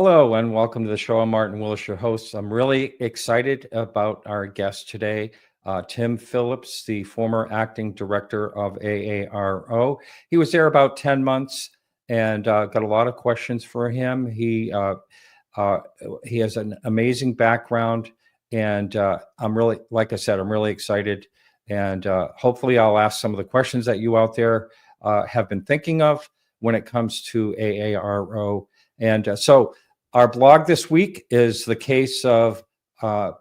Hello and welcome to the show. I'm Martin Willis, your host. I'm really excited about our guest today, Tim Phillips, the former acting director of AARO. He was there about 10 months and got a lot of questions for him. He has an amazing background, and I'm really, like I said, I'm really excited. And hopefully I'll ask some of the questions that you out there have been thinking of when it comes to AARO. And so our blog this week is the case of, Piero.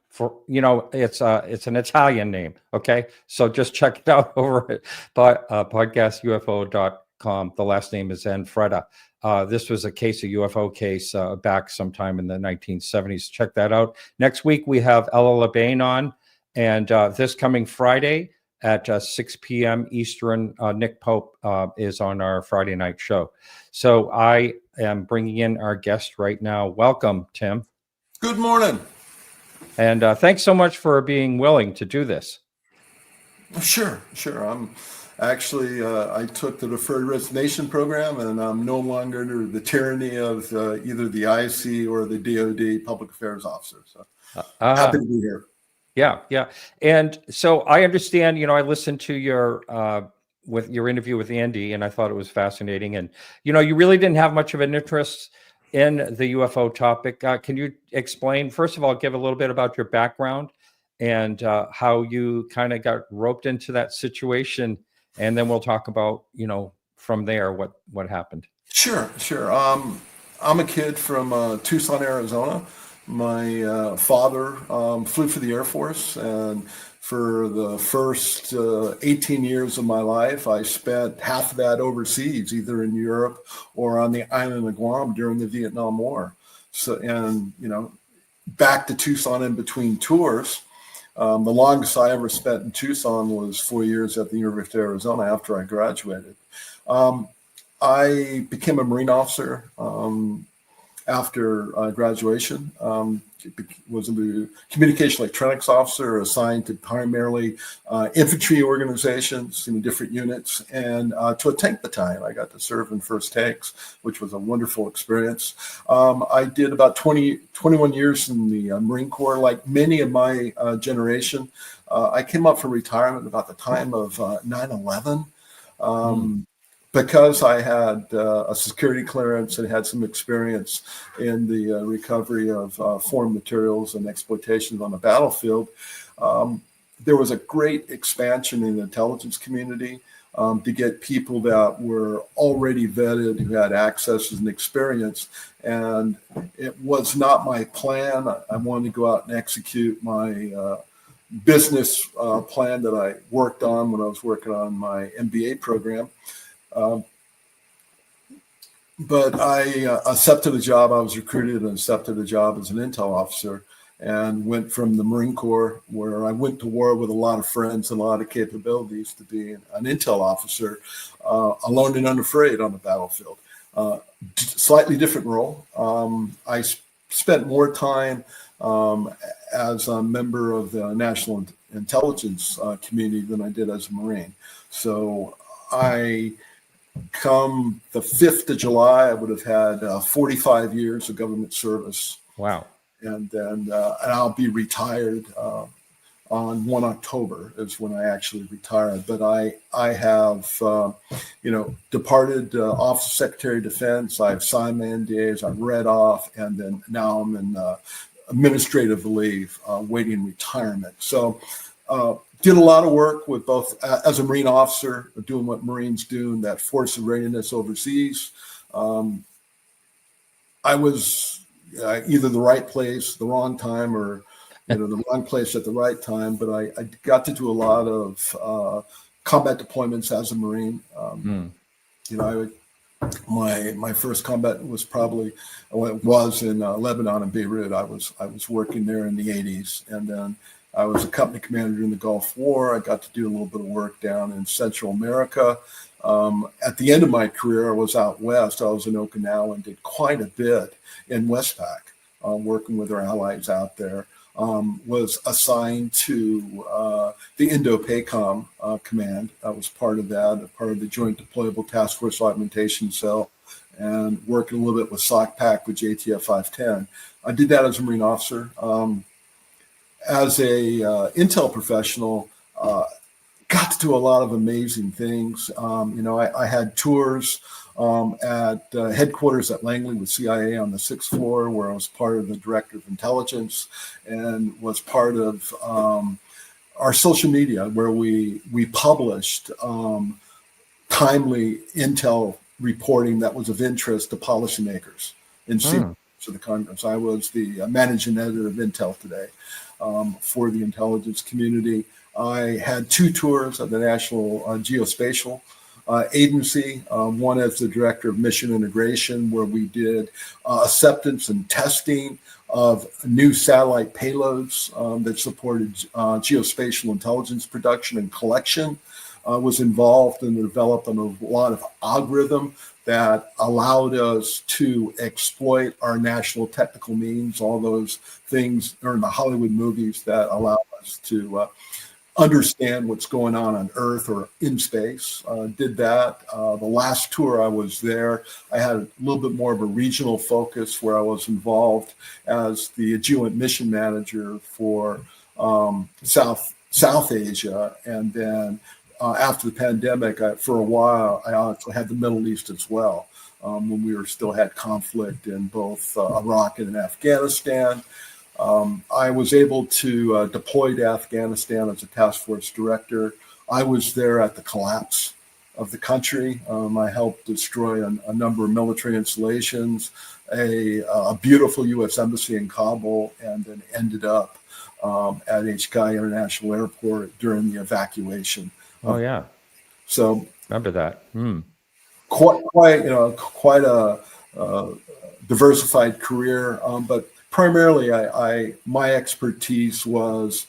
For it's an Italian name. Okay, so just check it out over at podcastufo.com. The last name is Freda. This was a case, a UFO case back sometime in the 1970s. Check that out. Next week we have Ella LeBain on, and this coming Friday at 6 p.m. Eastern, Nick Pope is on our Friday night show. So I am bringing in our guest right now. Welcome, Tim. Good morning. And thanks so much for being willing to do this. Sure. I'm actually, I took the deferred resignation program, and I'm no longer under the tyranny of either the IC or the DOD public affairs officer. So happy to be here. Yeah. And so I understand, I listened to your with your interview with Andy, and I thought it was fascinating. And, you really didn't have much of an interest in the UFO topic. Can you explain, first of all, give a little bit about your background and how you kind of got roped into that situation? And then we'll talk about, from there, what happened. Sure. I'm a kid from Tucson, Arizona. My father flew for the Air Force, and for the first 18 years of my life, I spent half of that overseas, either in Europe or on the island of Guam during the Vietnam War. So, and back to Tucson in between tours. The longest I ever spent in Tucson was 4 years at the University of Arizona after I graduated. I became a Marine officer after graduation. Was a communication electronics officer assigned to primarily infantry organizations in different units, and to a tank battalion. I got to serve in first tanks, which was a wonderful experience. I did about 21 years in the Marine Corps. Like many of my generation, I came up for retirement about the time of 9/11. Because I had a security clearance and had some experience in the recovery of foreign materials and exploitation on the battlefield, there was a great expansion in the intelligence community to get people that were already vetted, who had access and experience. And it was not my plan. I wanted to go out and execute my business plan that I worked on when I was working on my MBA program. But I accepted a job. I was recruited and accepted a job as an intel officer, and went from the Marine Corps, where I went to war with a lot of friends and a lot of capabilities, to being an intel officer, alone and unafraid on the battlefield. Slightly different role. I spent more time as a member of the national intelligence community than I did as a Marine. So come the 5th of July, I would have had 45 years of government service. Wow. And then I'll be retired on 1 October is when I actually retired. But I have, departed Office of Secretary of Defense. I've signed my NDAs. I've read off. And then now I'm in administrative leave, waiting retirement. So, did a lot of work with both as a Marine officer, doing what Marines do in that force of readiness overseas. I was either the right place, the wrong time, or the wrong place at the right time. But I got to do a lot of combat deployments as a Marine. My first combat was in Lebanon and Beirut. I was working there in the 80s, and then I was a company commander in the Gulf War. I got to do a little bit of work down in Central America. At the end of my career, I was out west. I was in Okinawa and did quite a bit in Westpac, working with our allies out there. Was assigned to the Indo-PACOM command. I was part of that, part of the Joint Deployable Task Force Augmentation Cell and working a little bit with SOCPAC with JTF 510. I did that as a Marine officer. As a intel professional, got to do a lot of amazing things. I had tours at headquarters at Langley with CIA on the 6th floor, where I was part of the Director of Intelligence and was part of our social media, where we published timely intel reporting that was of interest to policymakers in to the Congress. I was the managing editor of Intel Today for the intelligence community. I had 2 tours of the National Geospatial Agency, one as the Director of Mission Integration, where we did acceptance and testing of new satellite payloads that supported geospatial intelligence production and collection. Was involved in the development of a lot of algorithm that allowed us to exploit our national technical means, all those things are in the Hollywood movies that allow us to understand what's going on Earth or in space. Did that. The last tour I was there, I had a little bit more of a regional focus, where I was involved as the adjuvant mission manager for South Asia, and then after the pandemic, for a while, I also had the Middle East as well, when we still had conflict in both Iraq and Afghanistan. I was able to deploy to Afghanistan as a task force director. I was there at the collapse of the country. I helped destroy a number of military installations, a beautiful U.S. embassy in Kabul, and then ended up at HKI International Airport during the evacuation. Oh yeah. So remember that. Quite a diversified career, but primarily my expertise was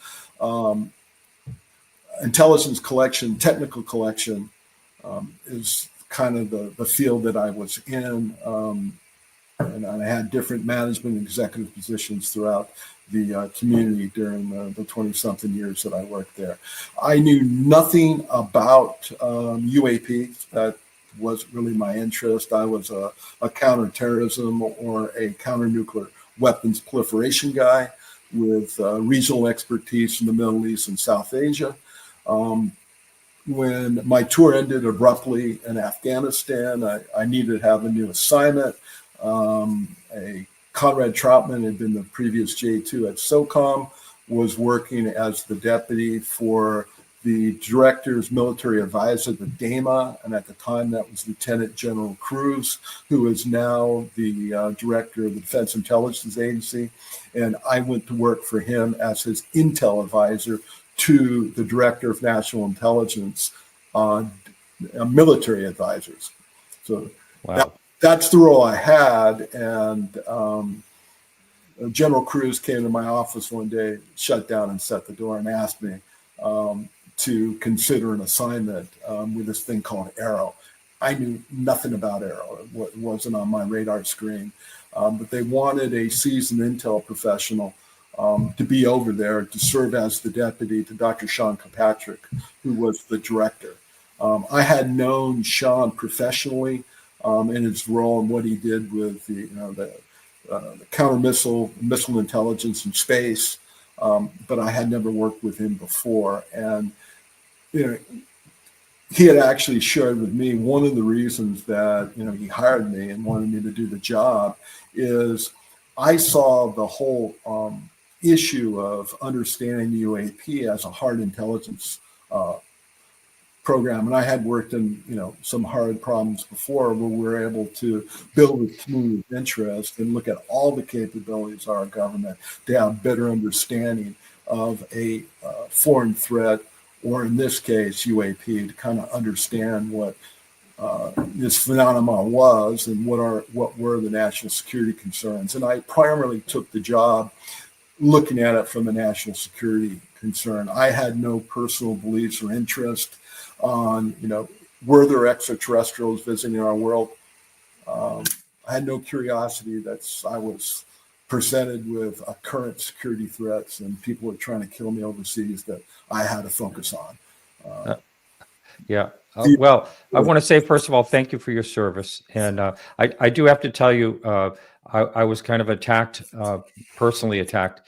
intelligence collection, technical collection is kind of the field that I was in, and I had different management and executive positions throughout the community during the 20-something years that I worked there. I knew nothing about UAPs. That wasn't really my interest. I was a counterterrorism or a counter-nuclear weapons proliferation guy with regional expertise in the Middle East and South Asia. When my tour ended abruptly in Afghanistan, I needed to have a new assignment. Conrad Troutman had been the previous J2 at SOCOM, was working as the deputy for the director's military advisor, the DAMA, and at the time that was Lieutenant General Cruz, who is now the director of the Defense Intelligence Agency. And I went to work for him as his intel advisor to the Director of National Intelligence military advisors. So wow. That's the role I had. And General Cruz came to my office one day, shut down and shut the door, and asked me to consider an assignment with this thing called AARO. I knew nothing about AARO. It wasn't on my radar screen. But they wanted a seasoned intel professional to be over there to serve as the deputy to Dr. Sean Kilpatrick, who was the director. I had known Sean professionally in his role and what he did with the counter missile intelligence in space, but I had never worked with him before. And he had actually shared with me one of the reasons that he hired me and wanted me to do the job is I saw the whole issue of understanding the UAP as a hard intelligence program. And I had worked in some hard problems before where we were able to build a community of interest and look at all the capabilities of our government to have better understanding of a foreign threat, or in this case, UAP, to kind of understand what this phenomenon was and what were the national security concerns. And I primarily took the job looking at it from a national security concern. I had no personal beliefs or interest on, were there extraterrestrials visiting our world? I had no curiosity. I was presented with current security threats and people were trying to kill me overseas that I had to focus on. Yeah. Well, I want to say, first of all, thank you for your service. And I do have to tell you, I was kind of attacked, personally attacked,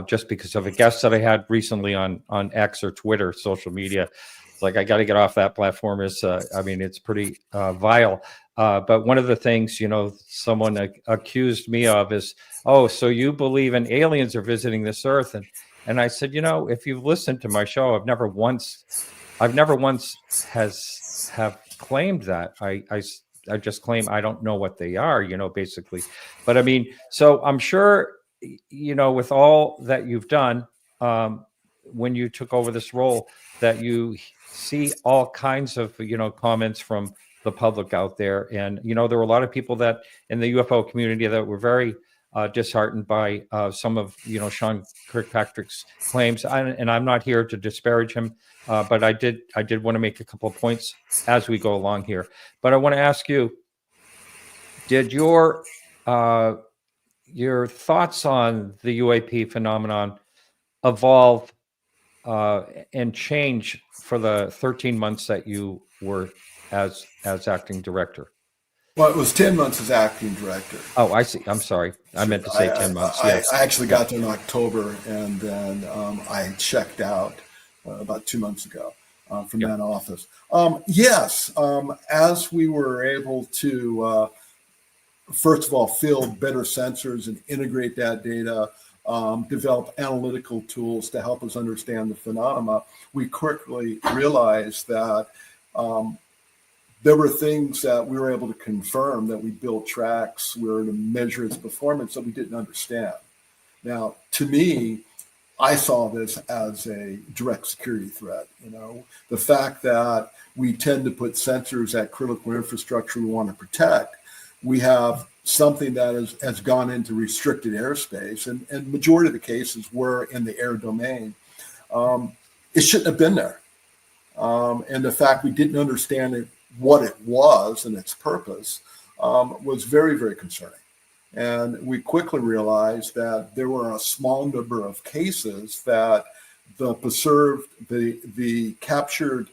just because of a guest that I had recently on X or Twitter, social media. It's like, I got to get off that platform. It's pretty vile. But one of the things, someone accused me of is, oh, so you believe in aliens are visiting this earth? And I said, if you've listened to my show, I've never once have claimed that. I just claim I don't know what they are, basically. But I mean, so I'm sure, with all that you've done, when you took over this role, that you see all kinds of, comments from the public out there. And, there were a lot of people that in the UFO community that were very disheartened by some of, Sean Kirkpatrick's claims. And I'm not here to disparage him. But I did want to make a couple of points as we go along here. But I want to ask you, did your thoughts on the UAP phenomenon evolve and change for the 13 months that you were as acting director? Well, it was 10 months as acting director. Oh, I see. I'm sorry. I meant to say 10 months. Yes. I actually got there in October, and then I checked out about 2 months ago from that office. Yes, as we were able to, first of all, field better sensors and integrate that data, develop analytical tools to help us understand the phenomena, we quickly realized that there were things that we were able to confirm, that we built tracks, we were to measure its performance that we didn't understand. Now, to me, I saw this as a direct security threat. The fact that we tend to put sensors at critical infrastructure we want to protect, we have something that has gone into restricted airspace, and majority of the cases were in the air domain. It shouldn't have been there. And the fact we didn't understand what it was and its purpose was very, very concerning. And we quickly realized that there were a small number of cases that the captured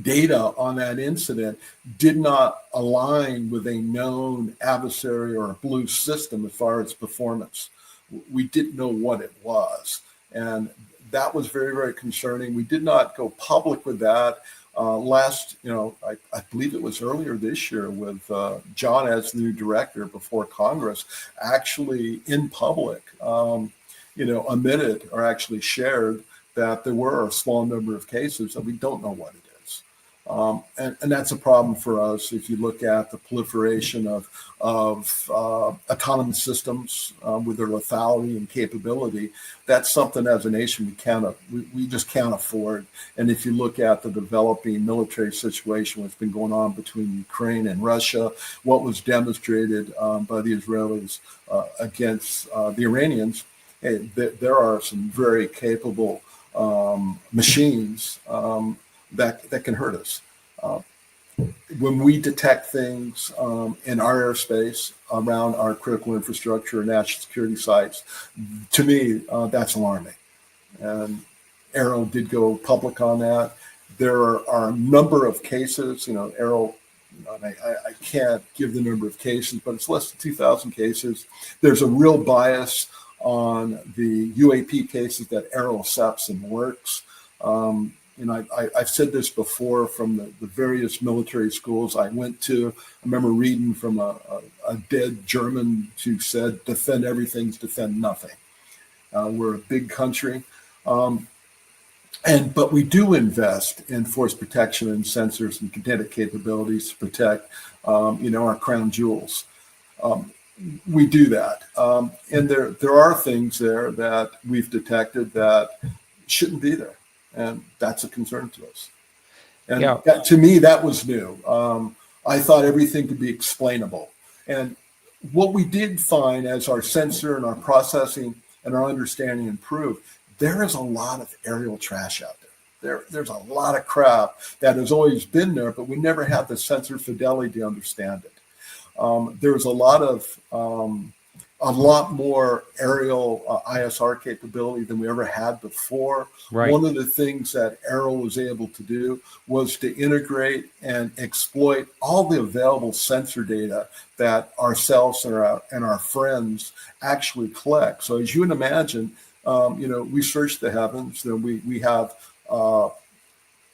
data on that incident did not align with a known adversary or a blue system as far as performance. We didn't know what it was. And that was very, very concerning. We did not go public with that. I believe it was earlier this year with John as the new director before Congress, actually in public, admitted or actually shared that there were a small number of cases that we don't know what it is. And that's a problem for us if you look at the proliferation of autonomous systems with their lethality and capability. That's something as a nation we just can't afford. And if you look at the developing military situation that's been going on between Ukraine and Russia, what was demonstrated by the Israelis against the Iranians, there are some very capable machines that can hurt us. When we detect things in our airspace around our critical infrastructure and national security sites, to me, that's alarming. And AARO did go public on that. There are a number of cases, AARO, I can't give the number of cases, but it's less than 2,000 cases. There's a real bias on the UAP cases that AARO accepts and works. I've said this before from the various military schools I went to. I remember reading from a dead German who said, defend everything's defend nothing. We're a big country. But we do invest in force protection and sensors and kinetic capabilities to protect, our crown jewels. We do that. And there are things there that we've detected that shouldn't be there. And that's a concern to us. And to me, that was new. I thought everything could be explainable. And what we did find as our sensor and our processing and our understanding improved, there is a lot of aerial trash out there. There's a lot of crap that has always been there, but we never had the sensor fidelity to understand it. There's a lot of a lot more aerial ISR capability than we ever had before. Right. One of the things that AARO was able to do was to integrate and exploit all the available sensor data that ourselves and our friends actually collect. So as you can imagine, we search the heavens. We have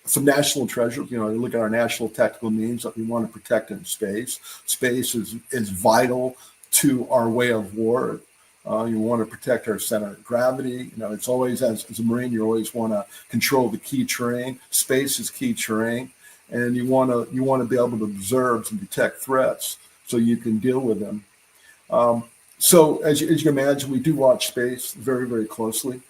some national treasures. You look at our national technical needs that we want to protect in space. Space is vital to our way of war. You want to protect our center of gravity. It's always, as a Marine, you always want to control the key terrain. Space is key terrain, and you want to be able to observe and detect threats so you can deal with them. So as you can imagine, we do watch space very, very closely.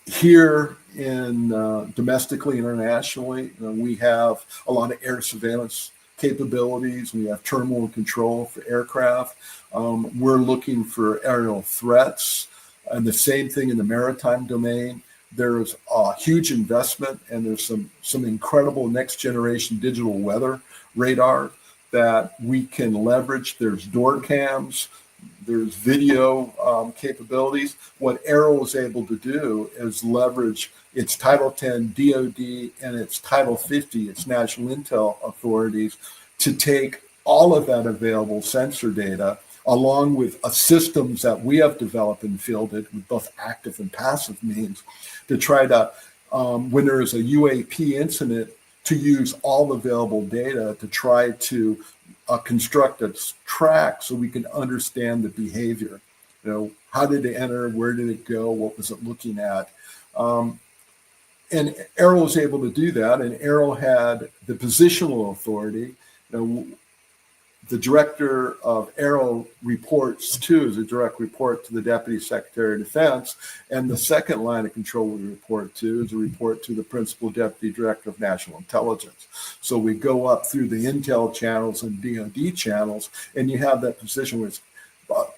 Here in domestically, internationally, we have a lot of air surveillance capabilities. We have terminal control for aircraft. We're looking for aerial threats, and the same thing in the maritime domain. There's a huge investment, and there's some incredible next generation digital weather radar that we can leverage. There's door cams, there's video capabilities. What AARO is able to do is leverage its Title 10 DoD and its Title 50, its national intel authorities, to take all of that available sensor data, along with systems that we have developed and fielded with both active and passive means, to try to, when there is a UAP incident, to use all available data to try to construct a track so we can understand the behavior. How did it enter? Where did it go? What was it looking at? And AARO was able to do that, and AARO had the positional authority. The director of AARO reports to, is a direct report to the Deputy Secretary of Defense, and the second line of control we report to is a report to the Principal Deputy Director of National Intelligence. So we go up through the intel channels and DoD channels, and you have that position where it's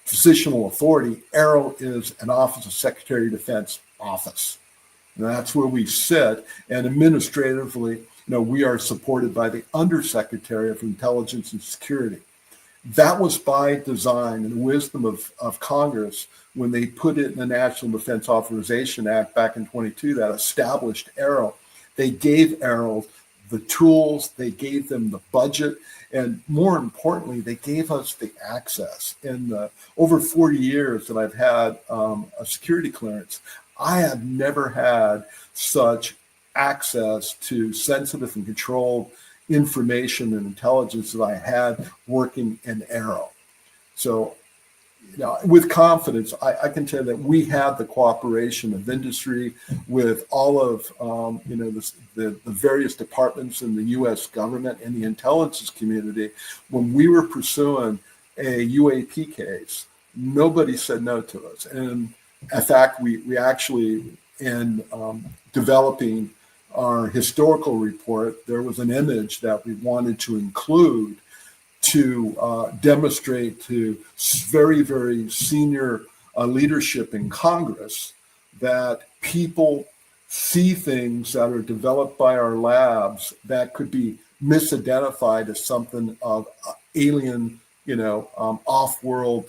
positional authority. AARO is an Office of Secretary of Defense office. And that's where we sit, and administratively, we are supported by the Undersecretary of Intelligence and Security. That was by design and the wisdom of Congress when they put it in the National Defense Authorization Act back in 22 that established AARO. They gave AARO the tools, they gave them the budget, and more importantly, they gave us the access. In the over 40 years that I've had a security clearance, I have never had such access to sensitive and controlled information and intelligence that I had working in AARO. So, with confidence, I can tell you that we have the cooperation of industry with all of the various departments in the U.S. government and the intelligence community. When we were pursuing a UAP case, nobody said no to us. And in fact, we actually, in developing our historical report, there was an image that we wanted to include to demonstrate to very, very senior leadership in Congress that people see things that are developed by our labs that could be misidentified as something of alien, off-world,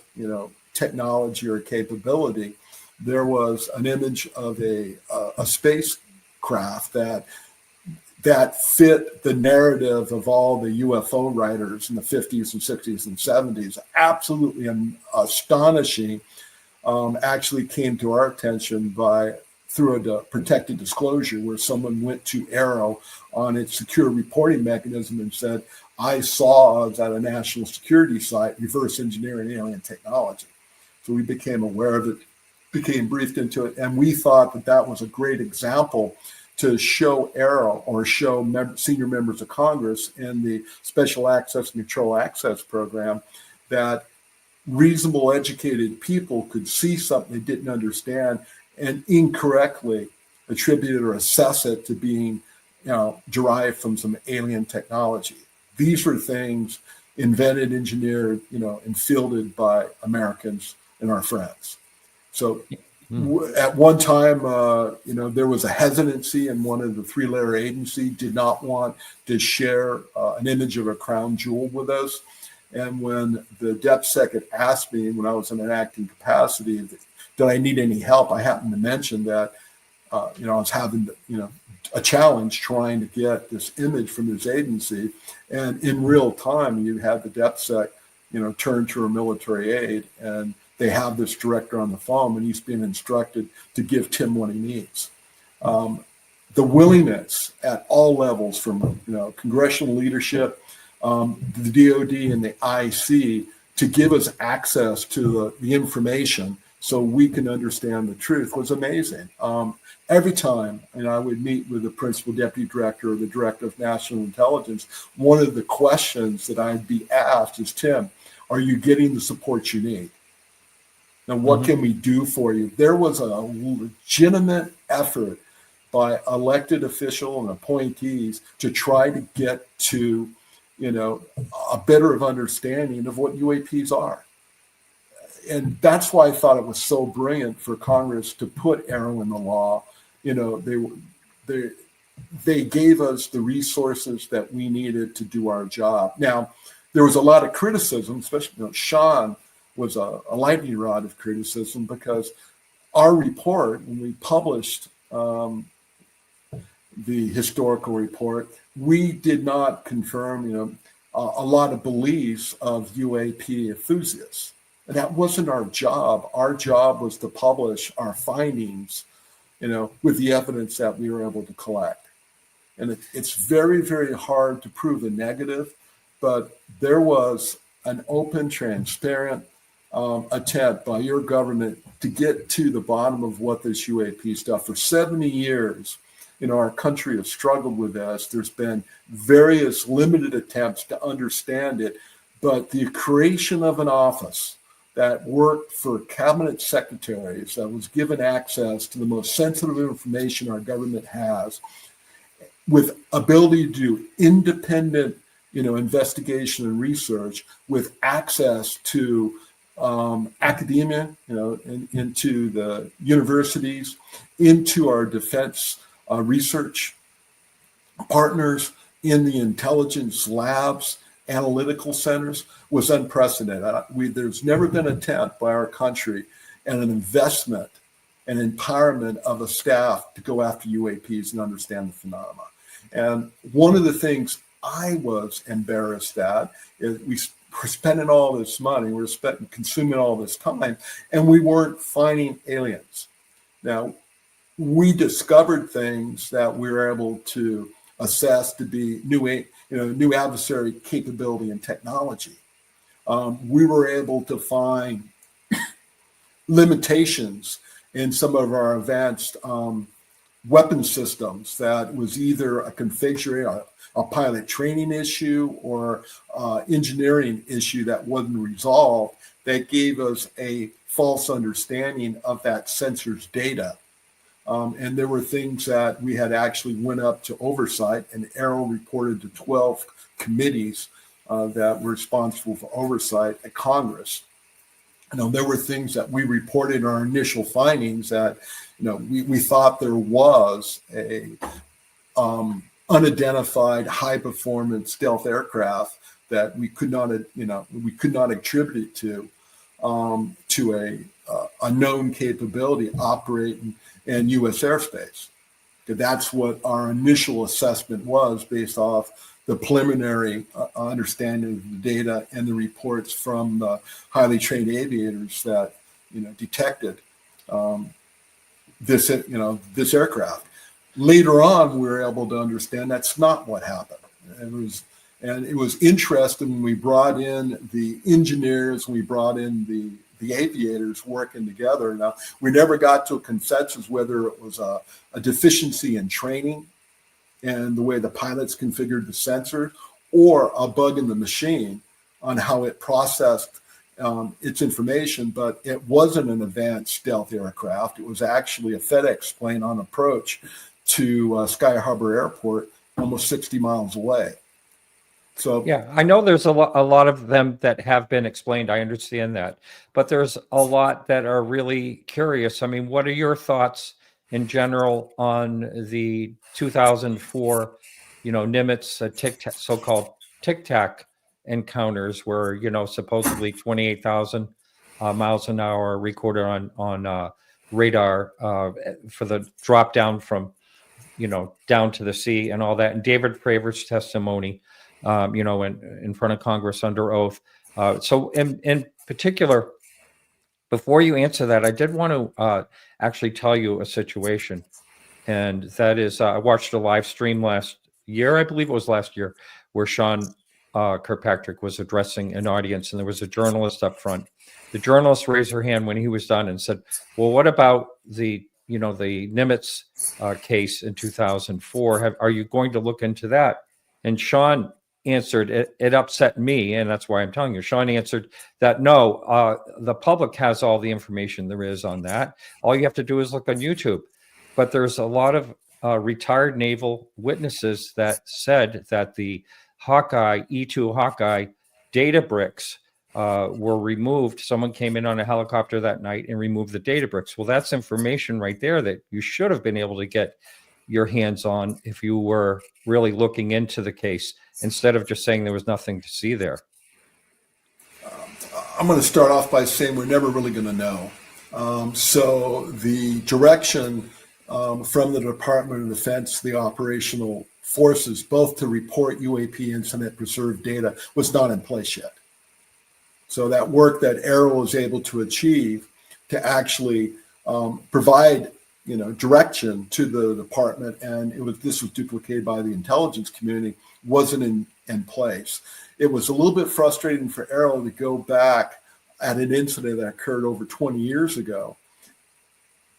technology or capability. There was an image of a spacecraft that fit the narrative of all the UFO writers in the 50s and 60s and 70s. Absolutely astonishing. Actually came to our attention through a protected disclosure where someone went to AARO on its secure reporting mechanism and said, I saw us at a national security site reverse engineering alien technology. So we became aware of it, became briefed into it, and we thought that was a great example to show AARO or show senior members of Congress in the Special Access and Control Access Program that reasonable, educated people could see something they didn't understand and incorrectly attribute it or assess it to being, derived from some alien technology. These were things invented, engineered, and fielded by Americans and our friends. So at one time, there was a hesitancy, and one of the three-layer agency did not want to share an image of a crown jewel with us. And when the DepSec had asked me when I was in an acting capacity, did I need any help, I happened to mention that, I was having, a challenge trying to get this image from this agency. And in real time, you had the DepSec, turn to a military aide, and they have this director on the phone, and he's being instructed to give Tim what he needs. The willingness at all levels from, congressional leadership, the DOD and the IC to give us access to the information so we can understand the truth was amazing. Every time, I would meet with the principal deputy director or the director of national intelligence, one of the questions that I'd be asked is, Tim, are you getting the support you need? Now, what can we do for you? There was a legitimate effort by elected officials and appointees to try to get to, a better of understanding of what UAPs are. And that's why I thought it was so brilliant for Congress to put AARO in the law. They gave us the resources that we needed to do our job. Now, there was a lot of criticism, especially, Sean was a lightning rod of criticism, because our report, when we published the historical report, we did not confirm, a lot of beliefs of UAP enthusiasts. And that wasn't our job. Our job was to publish our findings, with the evidence that we were able to collect. And it's very, very hard to prove a negative, but there was an open, transparent attempt by your government to get to the bottom of what this UAP stuff. For 70 years, our country has struggled with this. There's been various limited attempts to understand it, but the creation of an office that worked for cabinet secretaries, that was given access to the most sensitive information our government has, with ability to do independent, investigation and research, with access to academia, into the universities, into our defense research partners, in the intelligence labs, analytical centers, was unprecedented. There's never been an attempt by our country and an investment and empowerment of a staff to go after UAPs and understand the phenomena. And one of the things I was embarrassed at is we're spending all this money, we're consuming all this time, and we weren't finding aliens. Now, we discovered things that we were able to assess to be new adversary capability and technology. We were able to find limitations in some of our advanced weapon systems that was either a configuration, a pilot training issue, or engineering issue that wasn't resolved, that gave us a false understanding of that sensor's data. And there were things that we had actually went up to oversight, and AARO reported to 12 committees that were responsible for oversight at Congress. There were things that we reported in our initial findings that, we thought there was a unidentified high-performance stealth aircraft that we could not attribute it to a known capability operating in U.S. airspace. That's what our initial assessment was, based off the preliminary understanding of the data and the reports from the highly trained aviators that detected this aircraft. Later on, we were able to understand that's not what happened. It was interesting when we brought in the engineers, we brought in the aviators working together. Now, we never got to a consensus whether it was a deficiency in training and the way the pilots configured the sensor, or a bug in the machine on how it processed its information. But it wasn't an advanced stealth aircraft. It was actually a FedEx plane on approach to Sky Harbor Airport, almost 60 miles away. So yeah, I know there's a lot of them that have been explained. I understand that, but there's a lot that are really curious. I mean, what are your thoughts in general on the 2004, Nimitz so-called Tic Tac encounters where, supposedly 28,000 miles an hour recorded on radar for the drop down from, down to the sea and all that. And David Praver's testimony, in front of Congress under oath. So in particular, before you answer that, I did want to actually tell you a situation. And that is, I watched a live stream last year, I believe it was last year, where Sean Kirkpatrick was addressing an audience, and there was a journalist up front. The journalist raised her hand when he was done and said, well, what about the Nimitz case in 2004? Are you going to look into that? And Sean answered, it upset me, and that's why I'm telling you. Sean answered that, no, the public has all the information there is on that. All you have to do is look on YouTube. But there's a lot of retired naval witnesses that said that the Hawkeye, E2 Hawkeye data bricks were removed. Someone came in on a helicopter that night and removed the data bricks. Well, that's information right there that you should have been able to get your hands on if you were really looking into the case, instead of just saying there was nothing to see there. I'm going to start off by saying we're never really going to know. So the direction from the Department of Defense, the operational forces, both to report UAP incident, preserve data, was not in place yet. So that work that AARO was able to achieve to actually provide, direction to the department, and this was duplicated by the intelligence community, wasn't in place. It was a little bit frustrating for AARO to go back at an incident that occurred over 20 years ago.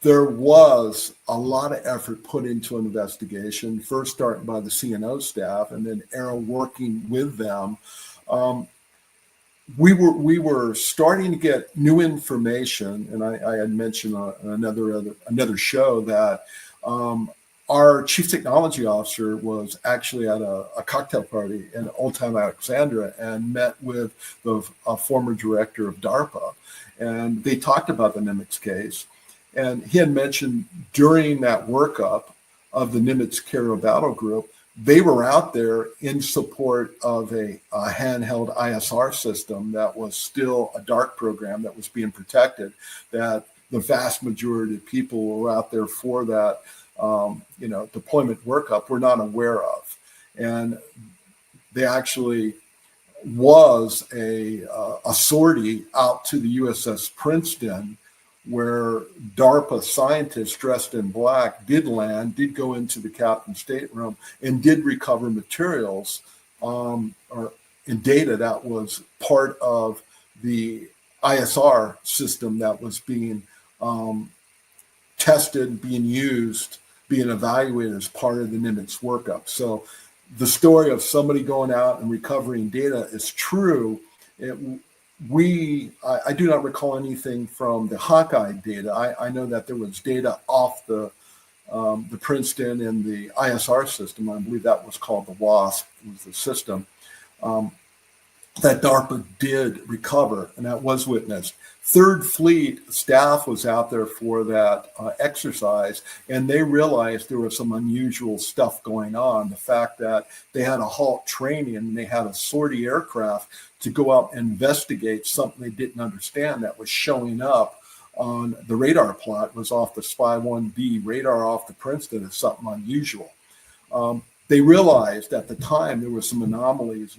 There was a lot of effort put into an investigation, first starting by the CNO staff and then AARO working with them. We were starting to get new information, and I had mentioned on another show that our chief technology officer was actually at a cocktail party in Old Town Alexandria and met with a former director of DARPA, and they talked about the Nimitz case. And he had mentioned during that workup of the Nimitz Carrier Battle Group, they were out there in support of a handheld ISR system that was still a dark program that was being protected, that the vast majority of people who were out there for that deployment workup were not aware of. And they actually was a sortie out to the USS Princeton, where DARPA scientists dressed in black did land, did go into the captain's stateroom, and did recover materials or in data that was part of the ISR system that was being tested, being used, being evaluated as part of the Nimitz workup. So the story of somebody going out and recovering data is true. I do not recall anything from the Hawkeye data. I know that there was data off the Princeton and the ISR system. I believe that was called the WASP, was the system that DARPA did recover, and that was witnessed. Third Fleet staff was out there for that exercise, and they realized there was some unusual stuff going on. The fact that they had a halt training and they had a sortie aircraft to go out and investigate something they didn't understand that was showing up on the radar plot was off the Spy 1B radar off the Princeton as something unusual. They realized at the time there were some anomalies.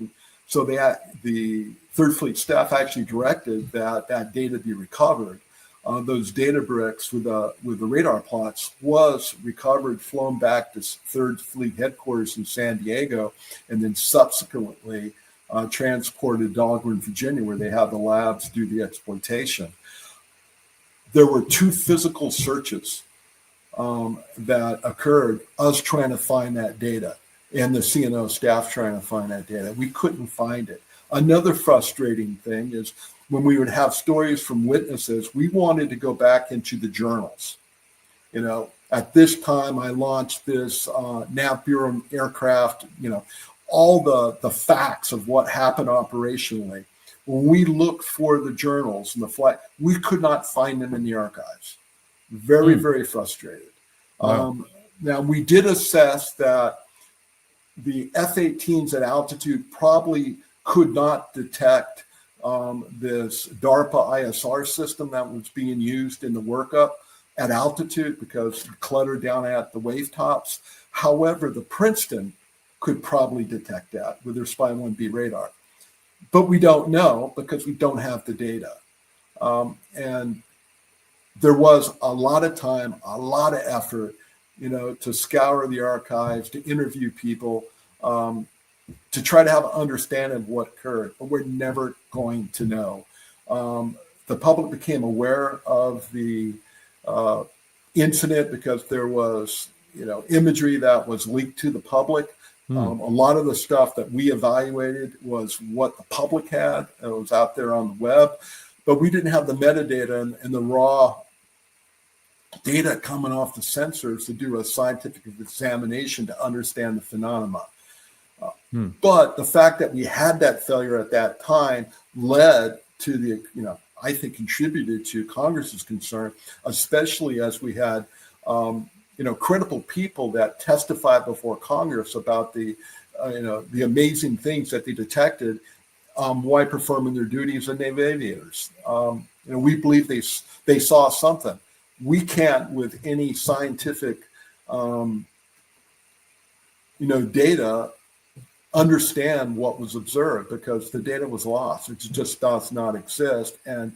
So the Third Fleet staff actually directed that data be recovered. Those data bricks with the radar plots was recovered, flown back to Third Fleet headquarters in San Diego, and then subsequently transported to Dahlgren, Virginia, where they have the labs do the exploitation. There were 2 physical searches that occurred, us trying to find that data, and the CNO staff trying to find that data. We couldn't find it. Another frustrating thing is when we would have stories from witnesses, we wanted to go back into the journals. At this time, I launched this Nav Bureau aircraft, all the facts of what happened operationally. When we looked for the journals and the flight, we could not find them in the archives. Very, very frustrated. Wow. Now, we did assess that the F-18s at altitude probably could not detect this DARPA ISR system that was being used in the workup at altitude because it cluttered down at the wave tops. However, the Princeton could probably detect that with their Spy 1B radar. But we don't know because we don't have the data. And there was a lot of time, a lot of effort, to scour the archives, to interview people, to try to have an understanding of what occurred, but we're never going to know. The public became aware of the incident because there was, imagery that was leaked to the public. A lot of the stuff that we evaluated was what the public had. It was out there on the web, but we didn't have the metadata and the raw data coming off the sensors to do a scientific examination to understand the phenomena. But the fact that we had that failure at that time led to the, I think contributed to Congress's concern, especially as we had, critical people that testified before Congress about the amazing things that they detected while performing their duties as naval aviators. We believe they saw something. We can't, with any scientific, data, understand what was observed because the data was lost. It just does not exist. And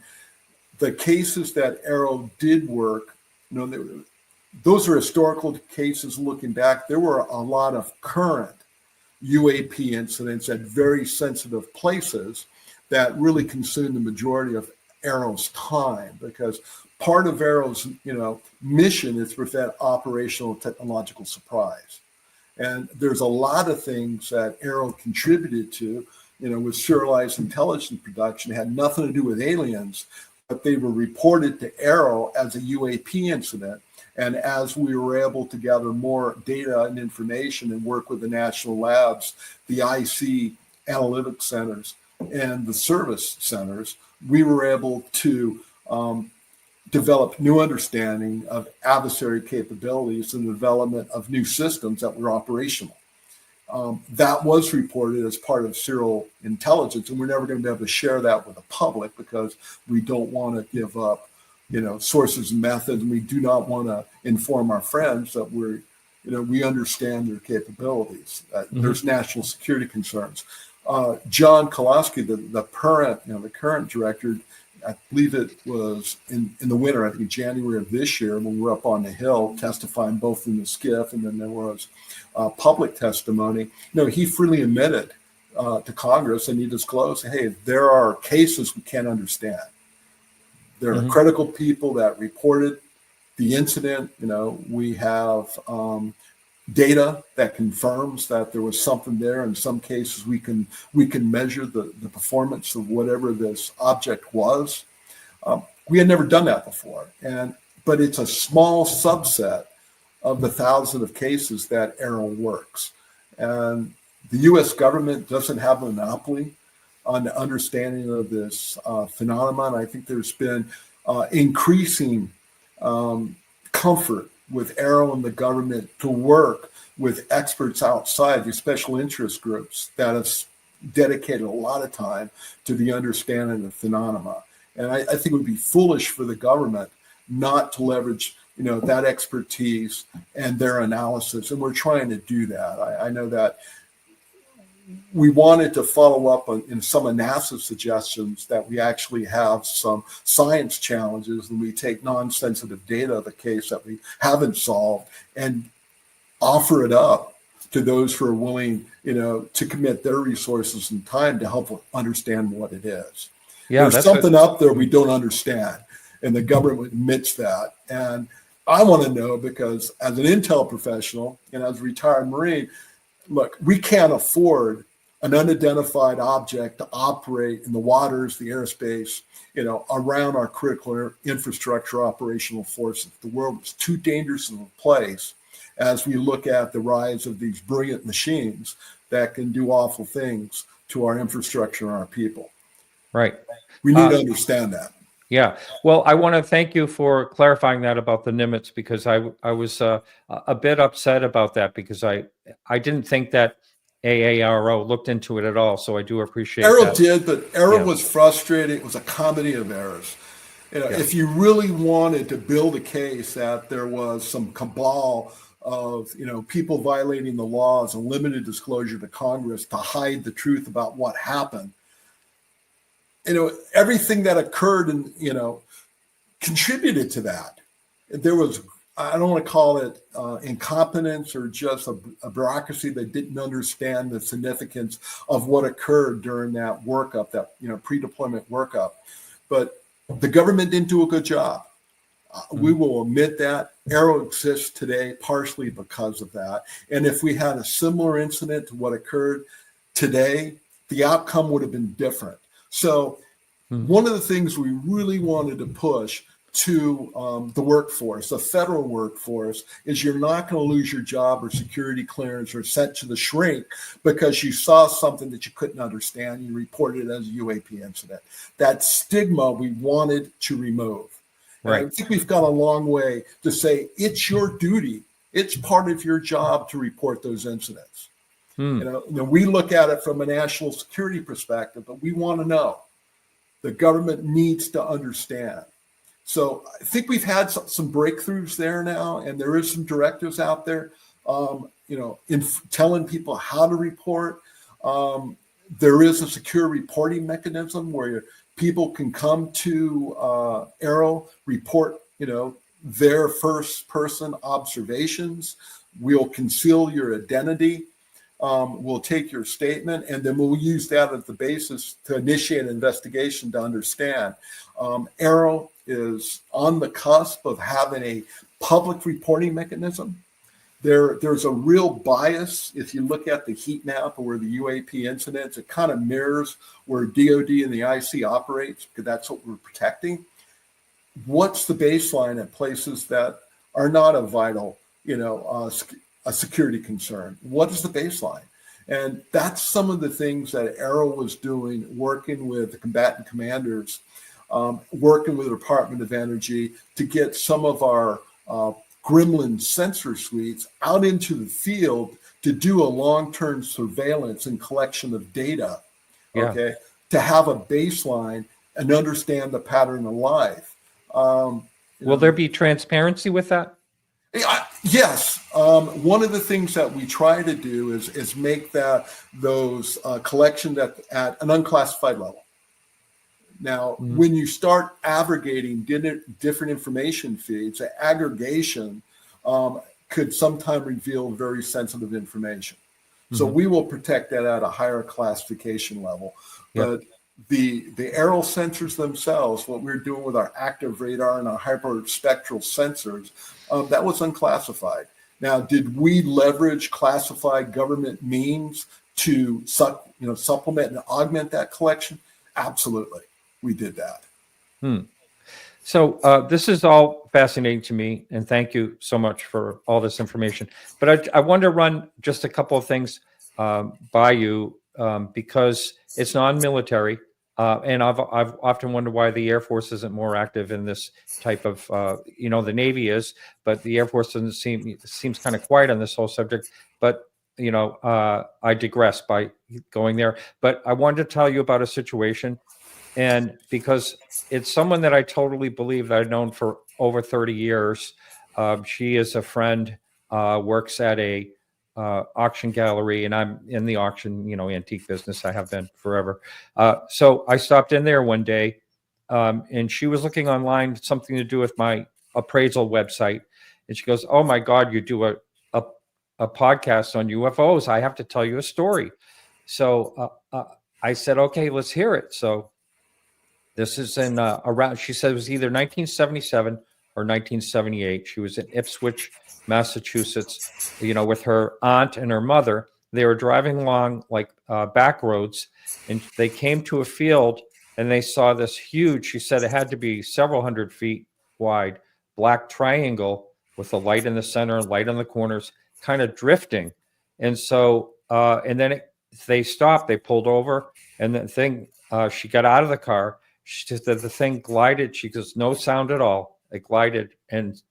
the cases that AARO did work, those are historical cases looking back. There were a lot of current UAP incidents at very sensitive places that really consumed the majority of AARO's time because part of AARO's, mission is to prevent operational and technological surprise. And there's a lot of things that AARO contributed to, with serialized intelligence production. It had nothing to do with aliens, but they were reported to AARO as a UAP incident. And as we were able to gather more data and information and work with the national labs, the IC analytics centers, and the service centers, we were able to develop new understanding of adversary capabilities and the development of new systems that were operational. That was reported as part of serial intelligence, and we're never going to be able to share that with the public because we don't want to give up, sources and methods, and we do not want to inform our friends that we understand their capabilities. There's national security concerns. John Kolosky, the current director, I believe it was in the winter, I think January of this year, when we were up on the Hill testifying both in the SCIF and then there was public testimony. He freely admitted to Congress and he disclosed, hey, there are cases we can't understand. There are critical people that reported the incident. We have data that confirms that there was something there. In some cases, we can measure the performance of whatever this object was. We had never done that before, but it's a small subset of the thousands of cases that AARO works. And the U.S. government doesn't have a monopoly on the understanding of this phenomenon. I think there's been increasing comfort with AARO and the government to work with experts outside, the special interest groups that have dedicated a lot of time to the understanding of the phenomena. And I think it would be foolish for the government not to leverage, that expertise and their analysis. And we're trying to do that. I know that we wanted to follow up in some of NASA's suggestions that we actually have some science challenges and we take non-sensitive data of a case that we haven't solved and offer it up to those who are willing, to commit their resources and time to help understand what it is. Yeah, there's something up there we don't understand, and the government admits that. And I want to know because as an intel professional and as a retired Marine, look, we can't afford an unidentified object to operate in the waters, the airspace, around our critical infrastructure operational forces. The world is too dangerous of a place as we look at the rise of these brilliant machines that can do awful things to our infrastructure and our people. Right. We need to understand that. Yeah. Well, I want to thank you for clarifying that about the Nimitz because I was a bit upset about that because I didn't think that AARO looked into it at all. So I do appreciate AARO that. did, but AARO Yeah. was frustrated. It was a comedy of errors. If you really wanted to build a case that there was some cabal of people violating the laws and limited disclosure to Congress to hide the truth about what happened, everything that occurred and contributed to that. There was, I don't want to call it incompetence or just a bureaucracy that didn't understand the significance of what occurred during that workup, that pre-deployment workup. But the government didn't do a good job. We will admit that. AARO exists today partially because of that. And if we had a similar incident to what occurred today, the outcome would have been different. So one of the things we really wanted to push to the workforce, the federal workforce, is you're not going to lose your job or security clearance or sent to the shrink because you saw something that you couldn't understand. You reported it as a UAP incident. That stigma we wanted to remove. Right. I think we've got a long way to say it's your duty. It's part of your job to report those incidents. We look at it from a national security perspective, but we want to know. The government needs to understand. So I think we've had some breakthroughs there now, and there is some directives out there, in telling people how to report. There is a secure reporting mechanism where people can come to AARO, report, their first person observations. We'll conceal your identity. We'll take your statement, and then we'll use that as the basis to initiate an investigation to understand. AARO is on the cusp of having a public reporting mechanism. There's a real bias. If you look at the heat map or the UAP incidents, it kind of mirrors where DOD and the IC operates, because that's what we're protecting. What's the baseline at places that are not a vital, a security concern? What is the baseline? And that's some of the things that AARO was doing, working with the combatant commanders, working with the Department of Energy to get some of our Gremlin sensor suites out into the field to do a long-term surveillance and collection of data, to have a baseline and understand the pattern of life. Will there be transparency with that? Yes. One of the things that we try to do is make those collections at an unclassified level. Now, when you start aggregating different information feeds, the aggregation could sometimes reveal very sensitive information. So we will protect that at a higher classification level. But the AARO sensors themselves, what we're doing with our active radar and our hyperspectral sensors, that was unclassified. Now, did we leverage classified government means to supplement and augment that collection? Absolutely. We did that. So this is all fascinating to me, and thank you so much for all this information. But I want to run just a couple of things by you because it's non-military, and I've often wondered why the Air Force isn't more active in this type of, the Navy is, but the Air Force seems kind of quiet on this whole subject. But I digress by going there. But I wanted to tell you about a situation. And because it's someone that I totally believe that I've known for over 30 years. She is a friend, works at a auction gallery, and I'm in the auction, antique business. I have been forever. So I stopped in there one day, and she was looking online, something to do with my appraisal website. And she goes, "Oh my God, you do a podcast on UFOs. I have to tell you a story." So I said, "Okay, let's hear it." So this is in around, she said it was either 1977 or 1978. She was in Ipswich, Massachusetts, with her aunt and her mother. They were driving along like back roads, and they came to a field and they saw this huge, she said it had to be several hundred feet wide, black triangle with a light in the center, light on the corners, kind of drifting. And so, and then they stopped, they pulled over, and the thing, she got out of the car. She said that the thing glided. She goes, no sound at all. It glided and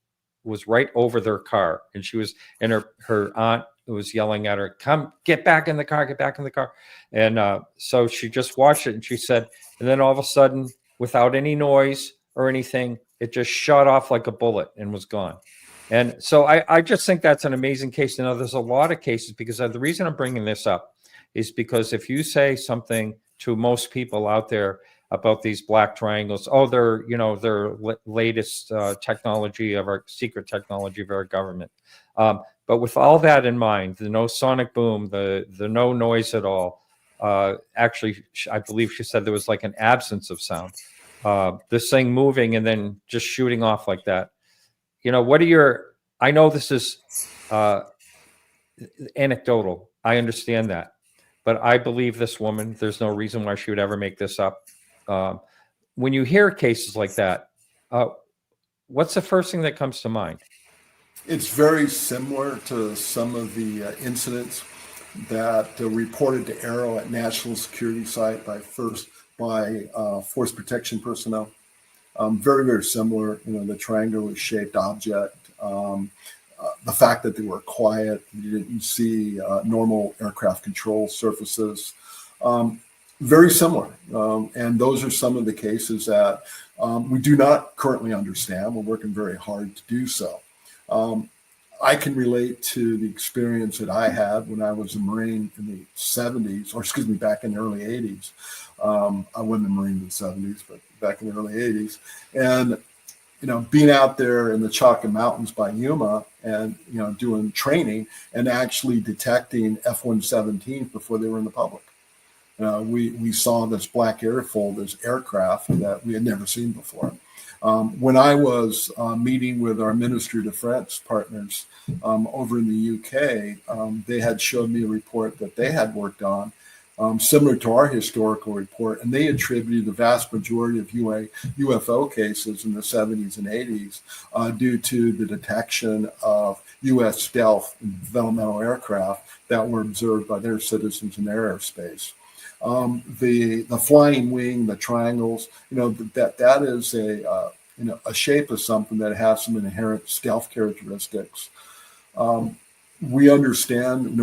was right over their car. And she was, and her aunt was yelling at her, "Come, get back in the car, get back in the car." And so she just watched it, and she said, and then all of a sudden, without any noise or anything, it just shot off like a bullet and was gone. And so I just think that's an amazing case. Now, there's a lot of cases, because the reason I'm bringing this up is because if you say something to most people out there about these black triangles, oh, they're, their latest technology of our secret technology of our government. But with all that in mind, the no sonic boom, the no noise at all, actually, I believe she said there was like an absence of sound. This thing moving and then just shooting off like that. What are your, I know this is anecdotal. I understand that. But I believe this woman, there's no reason why she would ever make this up. When you hear cases like that, what's the first thing that comes to mind? It's very similar to some of the incidents that reported to AARO at National Security Site by Force Protection personnel. Very, very similar. The triangular shaped object. The fact that they were quiet, you didn't see normal aircraft control surfaces. Very similar. And those are some of the cases that we do not currently understand. We're working very hard to do so. I can relate to the experience that I had when I was a Marine in the 70s, or excuse me, back in the early 80s. I wasn't a Marine in the 70s, but back in the early 80s. And being out there in the Chaco Mountains by Yuma and, doing training and actually detecting F-117s before they were in the public. We saw this black airfoil, this aircraft that we had never seen before. When I was meeting with our Ministry of Defense partners over in the UK, they had showed me a report that they had worked on, similar to our historical report, and they attributed the vast majority of UFO cases in the 70s and 80s due to the detection of U.S. stealth and developmental aircraft that were observed by their citizens in their airspace. The flying wing, the triangles, that is a shape of something that has some inherent stealth characteristics. We understand,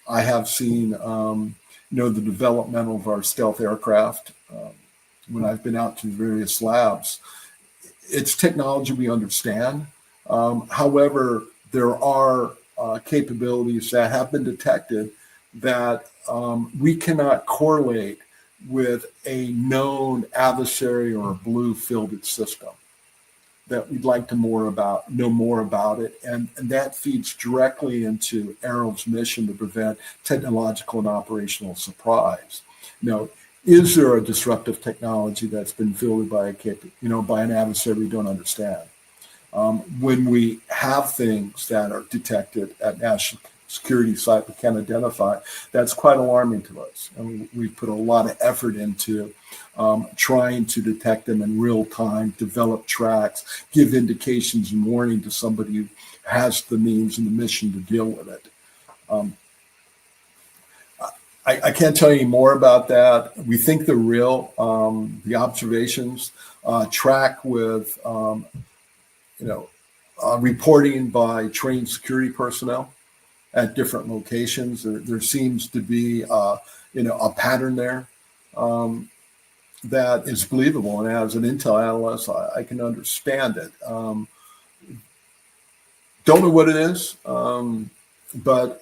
I have seen, the developmental of our stealth aircraft. When I've been out to various labs, it's technology we understand. However, there are capabilities that have been detected that we cannot correlate with a known adversary or a blue fielded system, that we'd like to know more about it. And that feeds directly into AARO's mission to prevent technological and operational surprise. Is there a disruptive technology that's been fielded by an adversary we don't understand? When we have things that are detected at national security site we can't identify, that's quite alarming to us. We put a lot of effort into trying to detect them in real time, develop tracks, give indications and warning to somebody who has the means and the mission to deal with it. I can't tell you any more about that. We think they're real. The observations track with reporting by trained security personnel at different locations. There seems to be a pattern there that is believable, and as an intel analyst, I can understand it. Don't know what it is, but